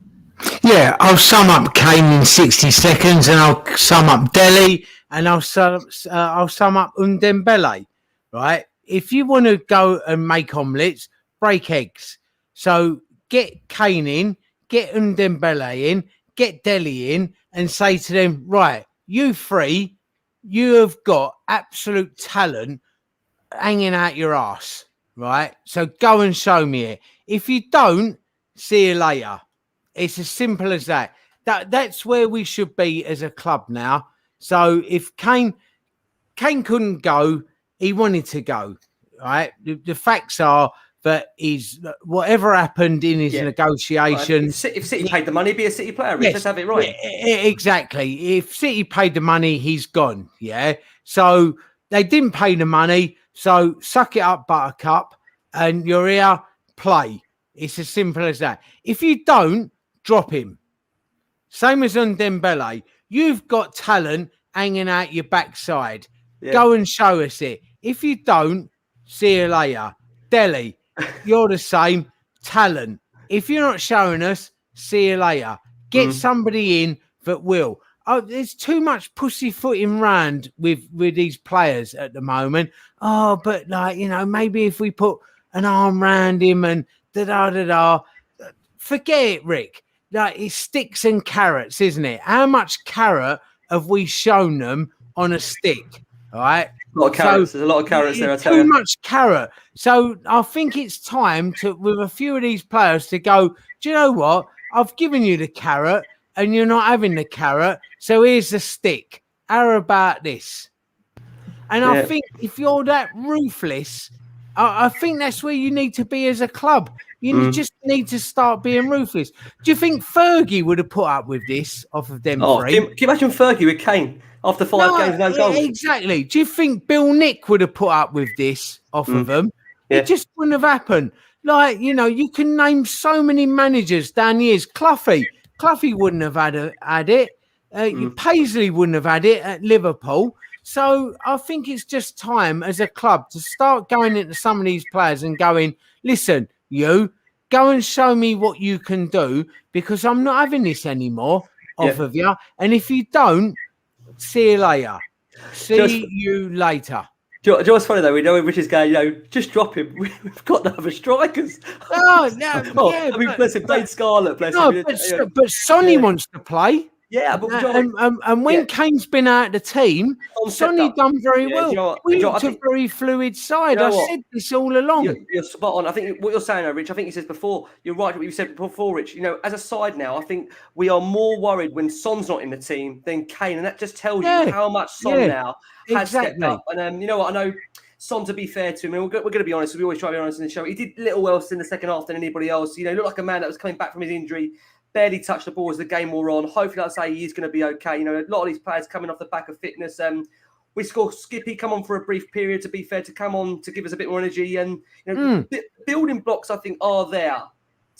Yeah, I'll sum up Kane in 60 seconds, and I'll sum up Delhi, and I'll sum up Undembele, right? If you want to go and make omelettes, break eggs. So get Kane in, get Undembele in, get Delhi in, and say to them, right, you three, you have got absolute talent hanging out your ass, right? So go and show me it. If you don't, see you later. It's as simple as that. That's where we should be as a club now. So if Kane couldn't go, he wanted to go, right? The facts are that whatever happened in his negotiations. If City paid the money, be a City player. Yes, let's have it right. Exactly. If City paid the money, he's gone. Yeah. So they didn't pay the money. So suck it up, Buttercup, and you're here. Play. It's as simple as that. If you don't, drop him. Same as on Dembele. You've got talent hanging out your backside. Yeah. Go and show us it. If you don't, see you later. Delhi, you're the same. Talent. If you're not showing us, see you later. Get somebody in that will. Oh, there's too much pussyfooting round with these players at the moment. Oh, but maybe if we put an arm round him and da-da-da-da. Forget it, Rick. It's sticks and carrots, isn't it? How much carrot have we shown them on a stick? All right. A lot of carrots. There's a lot of carrots there, I tell you. Too much carrot. So I think it's time with a few of these players to go, do you know what? I've given you the carrot and you're not having the carrot. So here's the stick. How about this? And I think if you're that ruthless, I think that's where you need to be as a club. You just need to start being ruthless. Do you think Fergie would have put up with this off of them three? Can you imagine Fergie with Kane after 5 games, no goals? Exactly. Do you think Bill Nick would have put up with this off of them? Yeah. It just wouldn't have happened. You can name so many managers down the years. Cloughy wouldn't have had it. Paisley wouldn't have had it at Liverpool. So I think it's just time as a club to start going into some of these players and going, listen, you go and show me what you can do, because I'm not having this anymore off of you. And if you don't, see you later. See you later. Do you know what's funny though? We know when Richard's going, just drop him. We've got no other strikers. Bless him, Dave Scarlett, bless him. But Sonny wants to play. Yeah, but and when Kane's been out of the team, Sonny done very well. We looked a very fluid side. I said this all along. You're spot on. I think what you're saying, Rich, I think you said before, you're right what you said before, Rich. As a side now, I think we are more worried when Son's not in the team than Kane. And that just tells you how much Son now has stepped up. And you know what? I know Son, to be fair to him, and we're going to be honest, we always try to be honest in the show, he did little else in the second half than anybody else. He looked like a man that was coming back from his injury. Barely touched the ball as the game wore on. Hopefully, like I say, he's going to be okay. A lot of these players coming off the back of fitness. We saw Skippy come on for a brief period, to be fair, to come on to give us a bit more energy. And building blocks, I think, are there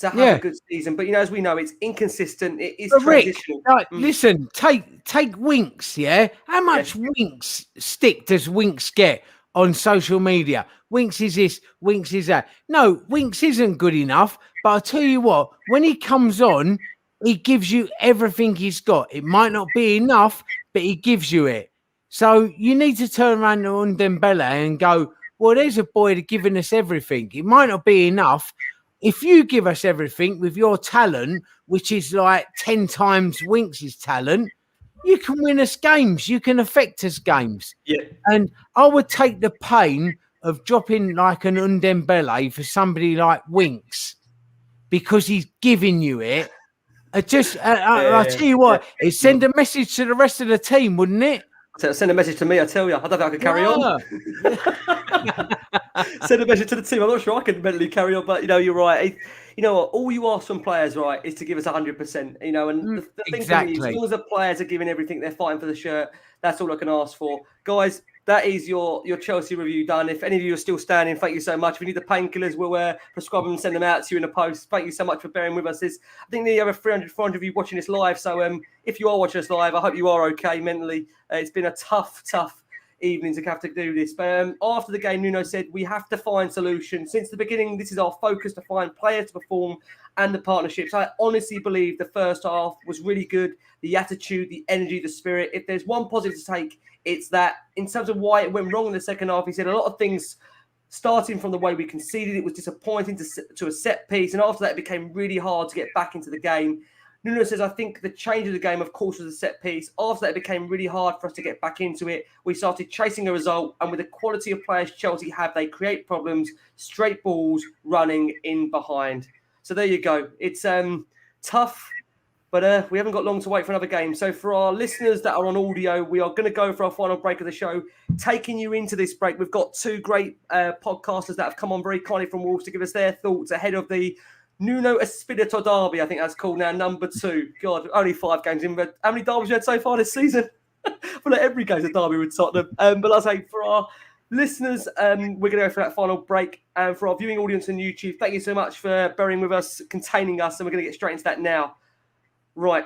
to have a good season. But as we know, it's inconsistent. It is transitional. Rick, listen, take Winks. Yeah, how much Winks stick does Winks get on social media? Winks is this, Winks is that. No, Winks isn't good enough. But I'll tell you what, when he comes on, he gives you everything he's got. It might not be enough, but he gives you it. So you need to turn around on Dembele and go, well, there's a boy giving us everything. It might not be enough. If you give us everything with your talent, which is like 10 times Winks' talent, you can win us games. You can affect us games. Yeah. And I would take the pain of dropping like an Undembele for somebody like Winks, because he's giving you it. I'll tell you what, it'd send a message to the rest of the team, wouldn't it? Send a message to me, I tell you. I don't think I could carry on. Send a message to the team. I'm not sure I can mentally carry on, but you're right. You know what? All you ask from players, right, is to give us 100%. And the thing for me is, as long as the players are giving everything, they're fighting for the shirt. That's all I can ask for, guys. That is your Chelsea review done. If any of you are still standing, thank you so much. If you need the painkillers, we'll prescribe them and send them out to you in the post. Thank you so much for bearing with us. I think nearly over 300, 400 of you watching this live. So if you are watching us live, I hope you are okay mentally. It's been a tough evening to have to do this. But after the game, Nuno said we have to find solutions. Since the beginning, this is our focus, to find players to perform and the partnerships. I honestly believe the first half was really good. The attitude, the energy, the spirit. If there's one positive to take, it's that. In terms of why it went wrong in the second half, he said a lot of things, starting from the way we conceded, it was disappointing to a set piece. And after that, it became really hard to get back into the game. Nuno says, I think the change of the game, of course, was a set piece. After that, it became really hard for us to get back into it. We started chasing a result. And with the quality of players Chelsea have, they create problems, straight balls, running in behind. So there you go. It's tough, but we haven't got long to wait for another game. So for our listeners that are on audio, we are going to go for our final break of the show. Taking you into this break, we've got two great podcasters that have come on very kindly from Wolves to give us their thoughts ahead of the Nuno Espirito Derby, I think that's called now, number 2. God, only 5 games in, but how many derbies you had so far this season? I feel like every game's a derby with Tottenham. But like I say, for our listeners, we're going to go for that final break. And for our viewing audience on YouTube, thank you so much for bearing with us, containing us, and we're going to get straight into that now. Right,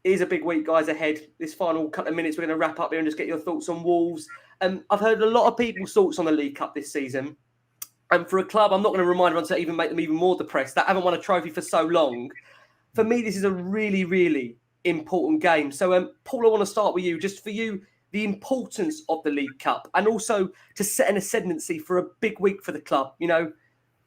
it is a big week, guys, ahead. This final couple of minutes, we're going to wrap up here and just get your thoughts on Wolves. I've heard a lot of people's thoughts on the League Cup this season. And for a club, I'm not going to remind everyone to even make them even more depressed, that haven't won a trophy for so long. For me, this is a really, really important game. So, Paul, I want to start with you. Just for you, the importance of the League Cup, and also to set an ascendancy for a big week for the club.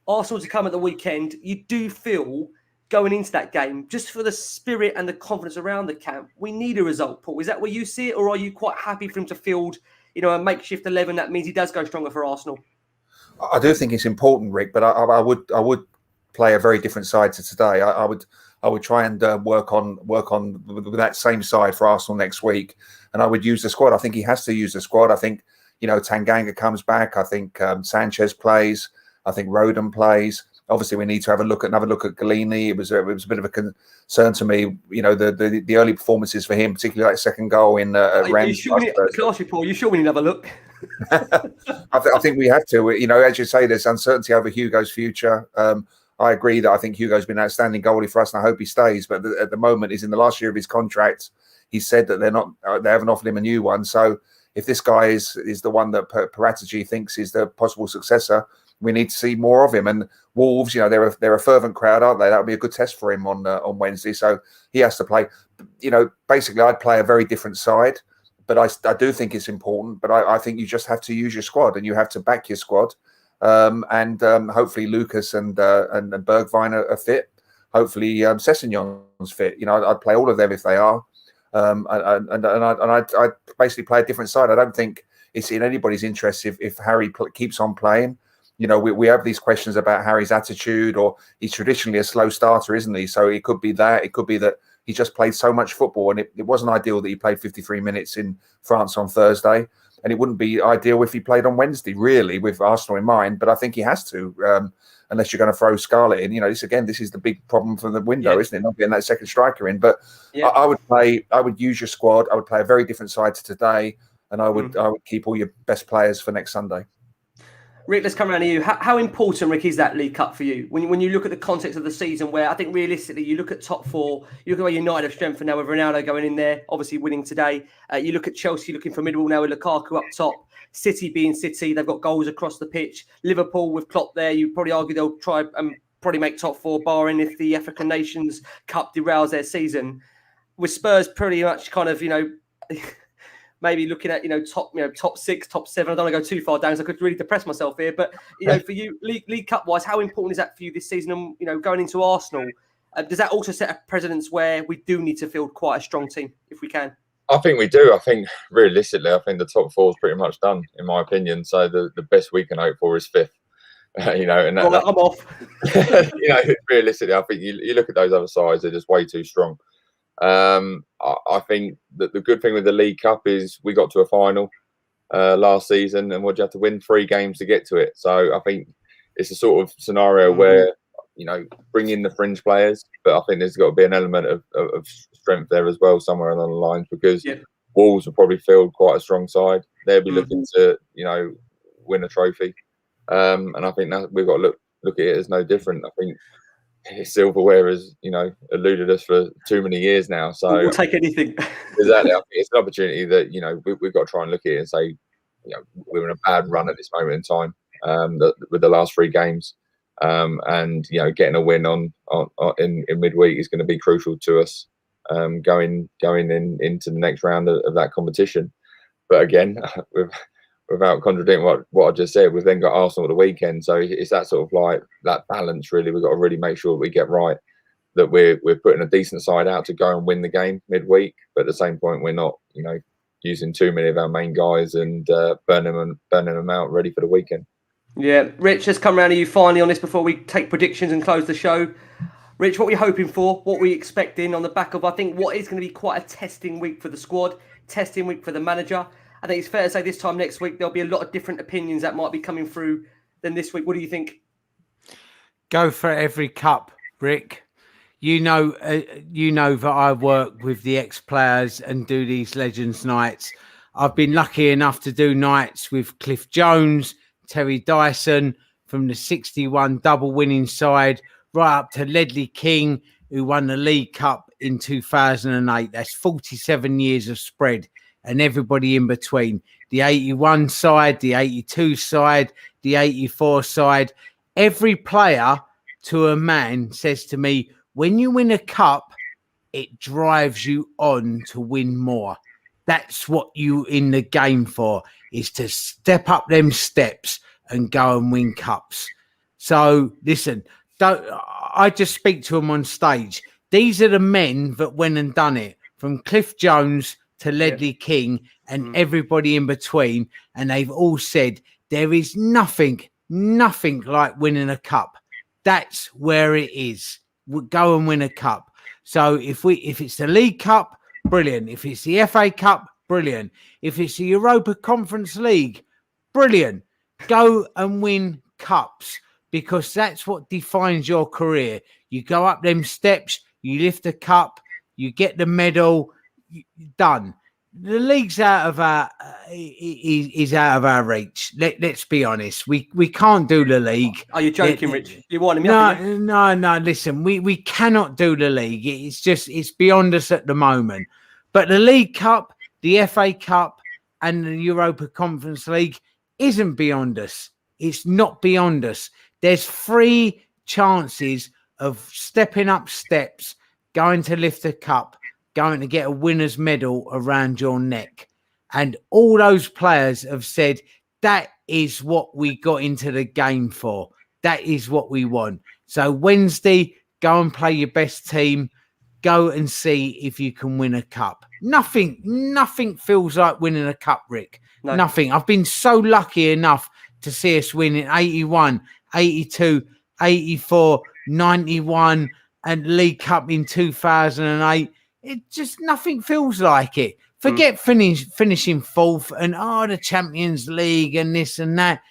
Arsenal to come at the weekend. You do feel going into that game, just for the spirit and the confidence around the camp, we need a result, Paul. Is that where you see it, or are you quite happy for him to field, a makeshift 11? That means he does go stronger for Arsenal. I do think it's important, Rick, but I would play a very different side to today. I would try and work on with that same side for Arsenal next week, and I would use the squad. I think he has to use the squad. I think Tanganga comes back. I think Sanchez plays. I think Rodon plays. Obviously, we need to have another look at Galini. It was a bit of a concern to me. The early performances for him, particularly that second goal in Rennes. Paul, you sure we need to have a look? I think we have to. As you say, there's uncertainty over Hugo's future. I agree that I think Hugo's been an outstanding goalie for us, and I hope he stays. But at the moment, he's in the last year of his contract. He said that they haven't offered him a new one. So if this guy is the one that Paratici thinks is the possible successor, we need to see more of him. And Wolves, they're a fervent crowd, aren't they? That would be a good test for him on Wednesday. So he has to play. Basically, I'd play a very different side. But I do think it's important. But I think you just have to use your squad, and you have to back your squad. And hopefully Lucas and Bergwijn are fit. Hopefully Sessegnon's fit. I'd play all of them if they are. And I'd basically play a different side. I don't think it's in anybody's interest if Harry keeps on playing. We have these questions about Harry's attitude, or he's traditionally a slow starter, isn't he? So it could be that. It could be that he just played so much football, and it wasn't ideal that he played 53 minutes in France on Thursday. And it wouldn't be ideal if he played on Wednesday, really, with Arsenal in mind. But I think he has to, unless you're going to throw Scarlett in. This is the big problem for the window, isn't it? Not getting that second striker in. But I would use your squad. I would play a very different side to today, and I would keep all your best players for next Sunday. Rick, let's come around to you. How important, Rick, is that League Cup for you? When you look at the context of the season, where I think realistically you look at top 4, you look at where United have strengthened now with Ronaldo going in there, obviously winning today. You look at Chelsea looking formidable now with Lukaku up top. City being City, they've got goals across the pitch. Liverpool with Klopp there, you probably argue they'll try and probably make top 4, barring if the African Nations Cup derails their season. With Spurs pretty much kind of, maybe looking at top 6, top 7. I don't want to go too far down, so I could really depress myself here. But for you, League Cup wise, how important is that for you this season? And going into Arsenal, does that also set a precedence where we do need to field quite a strong team if we can? I think we do. I think realistically, I think the top 4 is pretty much done, in my opinion. So the best we can hope for is 5th. And I'm off. Realistically, I think you look at those other sides; they're just way too strong. I think that the good thing with the League Cup is we got to a final. last season, and what you have to win 3 games to get to it. So I think it's a sort of scenario where, you know, bring in the fringe players, but I think there's got to be an element of strength there as well somewhere along the lines, because Wolves will probably field quite a strong side. They'll be looking to, you know, win a trophy, and I think that we've got to look at it as no different. I think silverware has, you know, eluded us for too many years now. So we'll take anything. Exactly. I think it's an opportunity that, you know, we've got to try and look at it and say, you know, we're in a bad run at this moment in time, with the last 3 games, and you know, getting a win in midweek is going to be crucial to us, going into the next round of that competition. But again, without contradicting what I just said, we've then got Arsenal at the weekend, so it's that sort of like that balance. Really, we've got to really make sure we get right, that we're putting a decent side out to go and win the game midweek, but at the same point, we're not, you know, using too many of our main guys and burning them out ready for the weekend. Yeah, Rich, let's come around to you finally on this before we take predictions and close the show. Rich, what are we hoping for? What are we expecting on the back of, I think, what is going to be quite a testing week for the squad, testing week for the manager? I think it's fair to say this time next week there'll be a lot of different opinions that might be coming through than this week. What do you think? Go for every cup, Rick. You know that I work with the ex-players and do these Legends nights. I've been lucky enough to do nights with Cliff Jones, Terry Dyson from the 61 double winning side, right up to Ledley King, who won the League Cup in 2008. That's 47 years of spread, and everybody in between. The 81 side, the 82 side, the 84 side. Every player to a man says to me, when you win a cup, it drives you on to win more. That's what you in the game for, is to step up them steps and go and win cups. So listen, I just speak to them on stage. These are the men that went and done it, from Cliff Jones to Ledley King and everybody in between. And they've all said there is nothing like winning a cup. That's where it is. We'll go and win a cup. So if it's the League Cup, brilliant. If it's the FA Cup, brilliant. If it's the Europa Conference League, brilliant. Go and win cups, because that's what defines your career. You go up them steps, you lift the cup, you get the medal, done. The league's out of our is out of our reach. Let's be honest. We can't do the league. Are you joking, Rich? You want him? No. Listen, we cannot do the league. It's beyond us at the moment. But the League Cup, the FA Cup, and the Europa Conference League isn't beyond us. It's not beyond us. There's 3 chances of stepping up steps, going to lift a cup, going to get a winner's medal around your neck. And all those players have said that is what we got into the game for. That is what we want. So Wednesday, go and play your best team. Go and see if you can win a cup. Nothing feels like winning a cup, Rick. No. Nothing. I've been so lucky enough to see us win in 81, 82, 84, 91 and League Cup in 2008. It just nothing feels like it. Forget finishing 4th and the Champions League and this and that.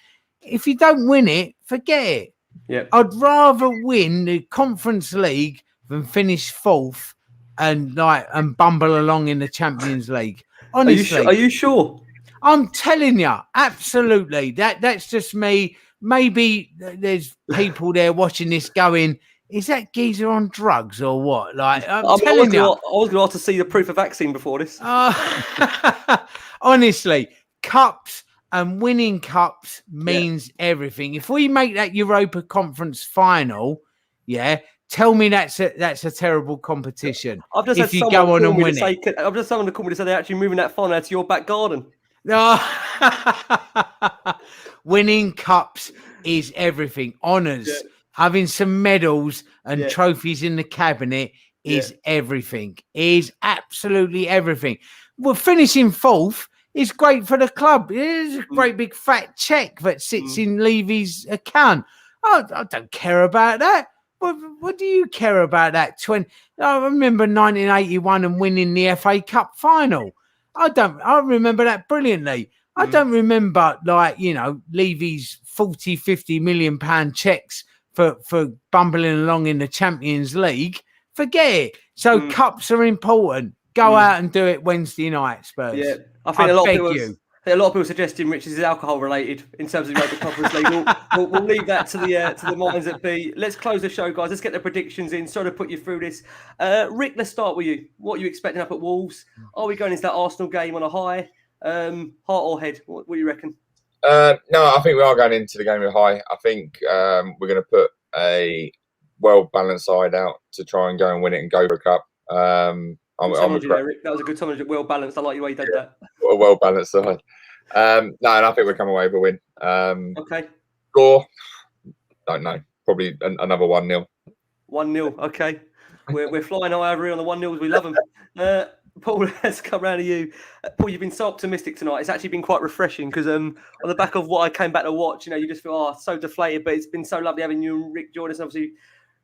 If you don't win it, forget it. Yeah, I'd rather win the Conference League than finish 4th and bumble along in the Champions League. Honestly, are you sure? I'm telling you, absolutely. That's just me. Maybe there's people there watching this going, is that geezer on drugs or what? Like, I'm telling you. I was going to ask to see the proof of vaccine before this. Honestly, cups and winning cups means everything. If we make that Europa Conference final, tell me that's a terrible competition. I've just if you go on and win it. I've just someone to call me to say they're actually moving that final to your back garden. No, winning cups is everything. Honours. Yeah. Having some medals and trophies in the cabinet is everything. Is absolutely everything. Well, finishing 4th is great for the club. It's a great big fat check that sits in Levy's account. I don't care about that. What do you care about that? I remember 1981 and winning the FA Cup final. I remember that brilliantly. I don't remember, like, you know, Levy's 40, 50 million pound checks for bumbling along in the Champions League. Forget it. So cups are important. Go out and do it Wednesday night, Spurs. Yeah, I think a lot of people suggesting Rich is alcohol related in terms of the Conference League. We'll leave that to the minds that be. Let's close the show, guys. Let's get the predictions in. Sorry to put you through this. Rick, let's start with you. What are you expecting up at Wolves? Are we going into that Arsenal game on a high? Heart or head? What do you reckon? No, I think we are going into the game with a high. I think we're going to put a well-balanced side out to try and go and win it and go for a cup. Rick. That was a good summary. Well balanced. I like the way you did that. A well balanced side. No, and I think we'll come away with a win. Okay. Score? Don't know. Probably another 1-0. 1-0. Okay. We're flying high over here on the 1-0s. We love them. Paul, let's come round to you. Paul, you've been so optimistic tonight. It's actually been quite refreshing because on the back of what I came back to watch, you know, you just feel so deflated. But it's been so lovely having you and Rick join us. Obviously,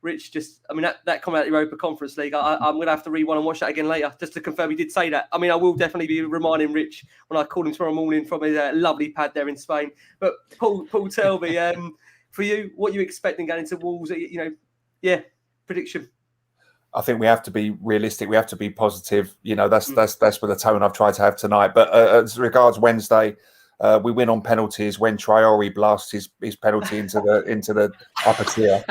Rich, that comment out the Europa Conference League, I'm going to have to rewind and watch that again later just to confirm he did say that. I mean, I will definitely be reminding Rich when I call him tomorrow morning from his lovely pad there in Spain. But Paul, tell me, for you, what you expecting going into Wolves? You know, prediction. I think we have to be realistic. We have to be positive. You know, that's with the tone I've tried to have tonight. But as regards Wednesday, we win on penalties when Traore blasts his penalty into the upper tier.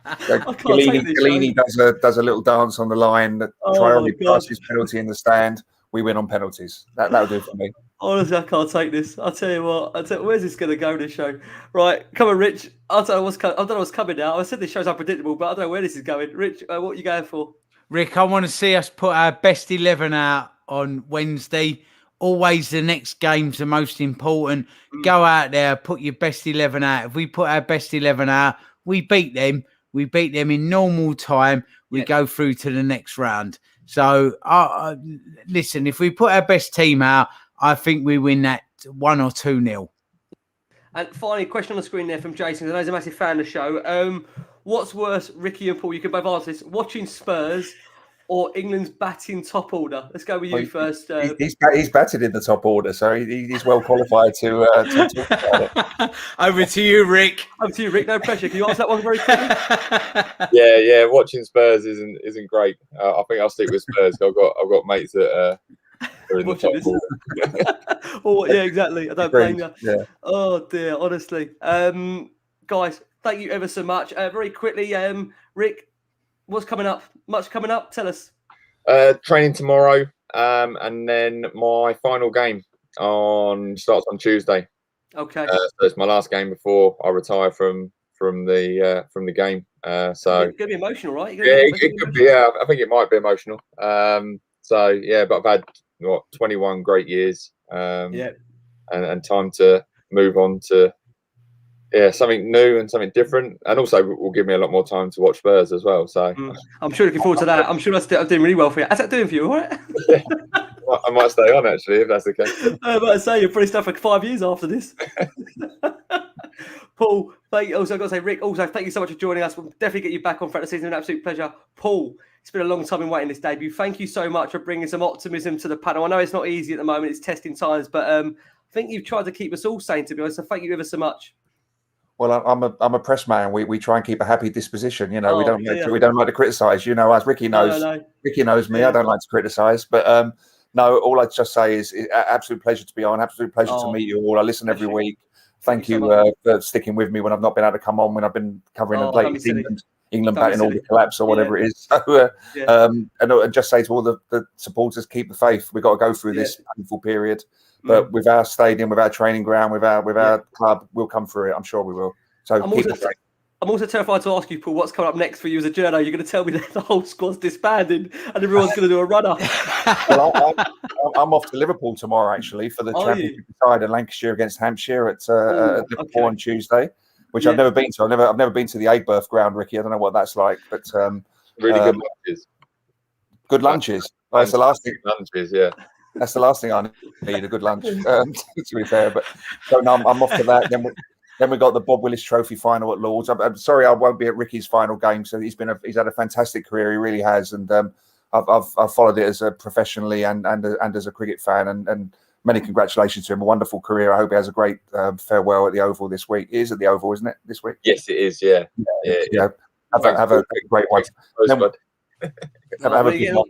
Galini does a little dance on the line. Traore blasts his penalty in the stand. We win on penalties. That'll do for me. Honestly, I can't take this. I'll tell you what. Where's this going to go, this show? Right, come on, Rich. I don't know what's coming now. I said this show's unpredictable, but I don't know where this is going. Rich, what are you going for? Rick, I want to see us put our best 11 out on Wednesday. Always the next game's the most important. Go out there, put your best 11 out. If we put our best 11 out, we beat them. We beat them in normal time. We go through to the next round. So, listen, if we put our best team out, I think we win that 1 or 2-0. And finally, a question on the screen there from Jason. I know he's a massive fan of the show. What's worse, Rikki and Paul? You can both answer this. Watching Spurs or England's batting top order? Let's go with you first. He's batted in the top order, so he's well qualified to talk about it. Over to you, Rick. Over to you, Rick. No pressure. Can you answer that one very quickly? Yeah. Watching Spurs isn't great. I think I'll stick with Spurs. I've got mates that are in the top order. Well, yeah, exactly. I don't blame you. Yeah. Oh dear, honestly. Guys, thank you ever so much. Very quickly, Rick, what's coming up? Much coming up? Tell us. Training tomorrow, and then my final game starts on Tuesday. Okay. So it's my last game before I retire from the game. So it's going to be emotional, right? It could be. Yeah, I think it might be emotional. So yeah, but I've had 21 great years. And time to move on to something new and something different, and also will give me a lot more time to watch Spurs as well. So I'm sure looking forward to that. I'm sure I'm doing really well for you. How's that doing for you? All right? I might stay on actually if that's the case. I was about to say you're probably stuck for 5 years after this. Paul, thank you. Also, I've got to say, Rick, also thank you so much for joining us. We'll definitely get you back on throughout the season. An absolute pleasure. Paul, it's been a long time in waiting this debut. Thank you so much for bringing some optimism to the panel. I know it's not easy at the moment; it's testing times, but I think you've tried to keep us all sane, to be honest. So thank you ever so much. Well, I'm a press man. We try and keep a happy disposition. You know, we don't like to criticise. You know, as Rikki knows. No. Rikki knows me. I don't like to criticise, but no. All I just say is absolute pleasure to be on. Absolute pleasure to meet you all. I listen every week. Thank you for sticking with me when I've not been able to come on. When I've been covering the latest England batting all the collapse or whatever it is. So, and just say to all the supporters, keep the faith. We've got to go through this painful period. But with our stadium, with our training ground, with our club, we'll come through it. I'm sure we will. So I'm also terrified to ask you, Paul, what's coming up next for you as a journo? You're going to tell me that the whole squad's disbanded and everyone's going to do a runner. Well, I'm off to Liverpool tomorrow, actually, for the championship side in Lancashire against Hampshire at Liverpool on Tuesday, which I've never been to. I've never been to the Aigburth ground, Rikki. I don't know what that's like, but really good lunches. Good lunches. That's the last thing. Lunches, yeah. That's the last thing I need, a good lunch, to be fair. But so no, I'm off to that. Then we got the Bob Willis Trophy final at Lords. I'm sorry I won't be at Ricky's final game. So he's had a fantastic career. He really has, and I've followed it as professionally and as a cricket fan, and many congratulations to him. A wonderful career. I hope he has a great farewell at the Oval this week. It is at the Oval, isn't it, this week? Yes, it is. Yeah. Have a great one. Have a good one.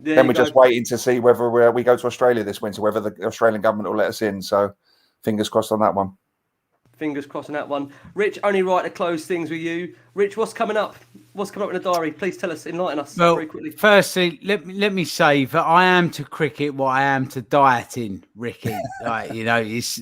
Then we're just waiting to see whether we go to Australia this winter, whether the Australian government will let us in. So fingers crossed on that one. Fingers crossed on that one. Rich, only right to close things with you. Rich, what's coming up? What's coming up in the diary? Please tell us, enlighten us very quickly. Firstly, let me say that I am to cricket what I am to dieting, Rikki. It's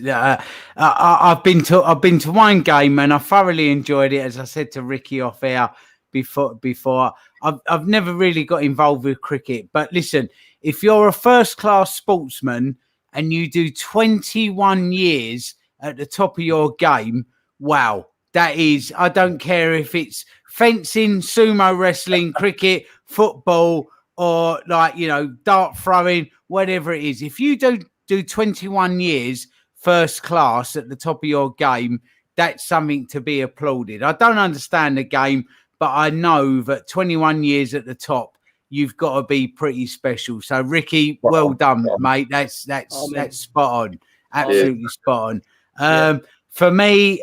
I've been to one game and I thoroughly enjoyed it. As I said to Rikki off air before, I've never really got involved with cricket. But listen, if you're a first class sportsman and you do 21 years at the top of your game, wow, that is, I don't care if it's fencing, sumo wrestling, cricket, football, or dart throwing, whatever it is. If you do 21 years first class at the top of your game, that's something to be applauded. I don't understand the game, but I know that 21 years at the top, you've got to be pretty special. So Rikki, well done, mate. That's spot on. Absolutely spot on. For me,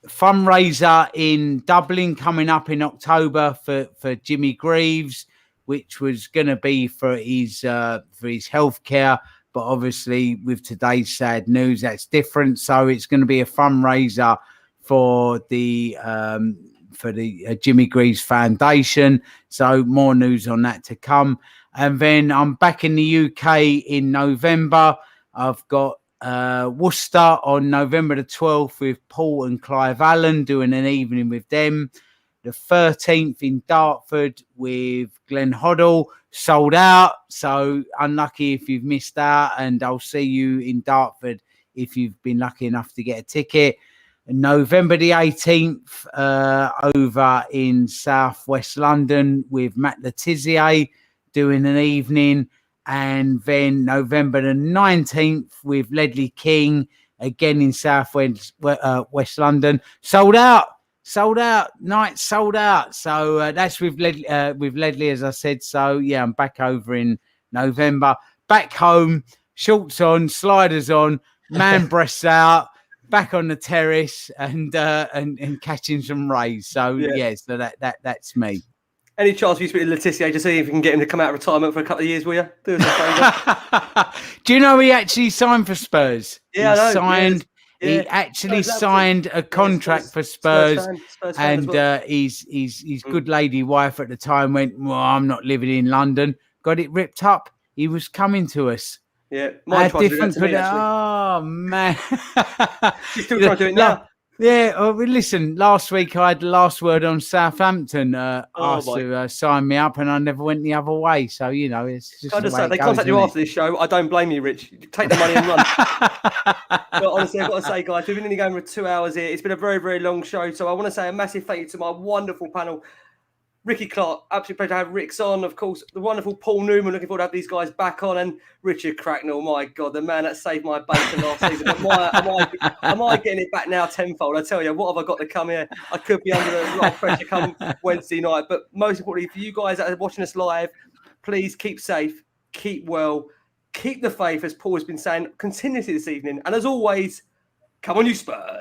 fundraiser in Dublin coming up in October for Jimmy Greaves, which was going to be for his healthcare, but obviously with today's sad news, that's different. So it's going to be a fundraiser for the Jimmy Greaves Foundation. So more news on that to come. And then I'm back in the UK in November. I've got Worcester on November the 12th with Paul and Clive Allen, doing an evening with them. The 13th in Dartford with Glenn Hoddle, sold out. So unlucky if you've missed out, and I'll see you in Dartford if you've been lucky enough to get a ticket. And November the 18th over in South West London with Matt Letizia, doing an evening. And then November the 19th with Ledley King, again in South West London. Sold out. Night sold out. So that's with Ledley, as I said. So, yeah, I'm back over in November. Back home, shorts on, sliders on, man breasts out, back on the terrace and catching some rays. So, so that's me. Any chance for you to speak to Letizia to see if you can get him to come out of retirement for a couple of years, will you? Do us a favour. Do you know he actually signed for Spurs? Yeah, he I know. signed. Yeah. He actually signed a contract for Spurs, and well. His good lady wife at the time went, "Well, I'm not living in London." Got it ripped up. He was coming to us. Yeah, different. Oh man, she's still trying to do it now. Yeah, listen, last week I had the Last Word on Southampton asked to sign me up, and I never went the other way. So, it's just. I just say, they contact you after this show. I don't blame you, Rich. Take the money and run. But honestly, I've got to say, guys, we've been only going for 2 hours here. It's been a very, very long show. So I want to say a massive thank you to my wonderful panel. Rikki, Clarke, absolute pleasure to have Rick's on. Of course, the wonderful Paul Newman, looking forward to have these guys back on. And Richard Cracknell, my God, the man that saved my bacon last season. Am I getting it back now tenfold? I tell you, what have I got to come here? I could be under a lot of pressure come Wednesday night. But most importantly, for you guys that are watching us live, please keep safe, keep well, keep the faith, as Paul has been saying continuously this evening. And as always, come on, you Spurs.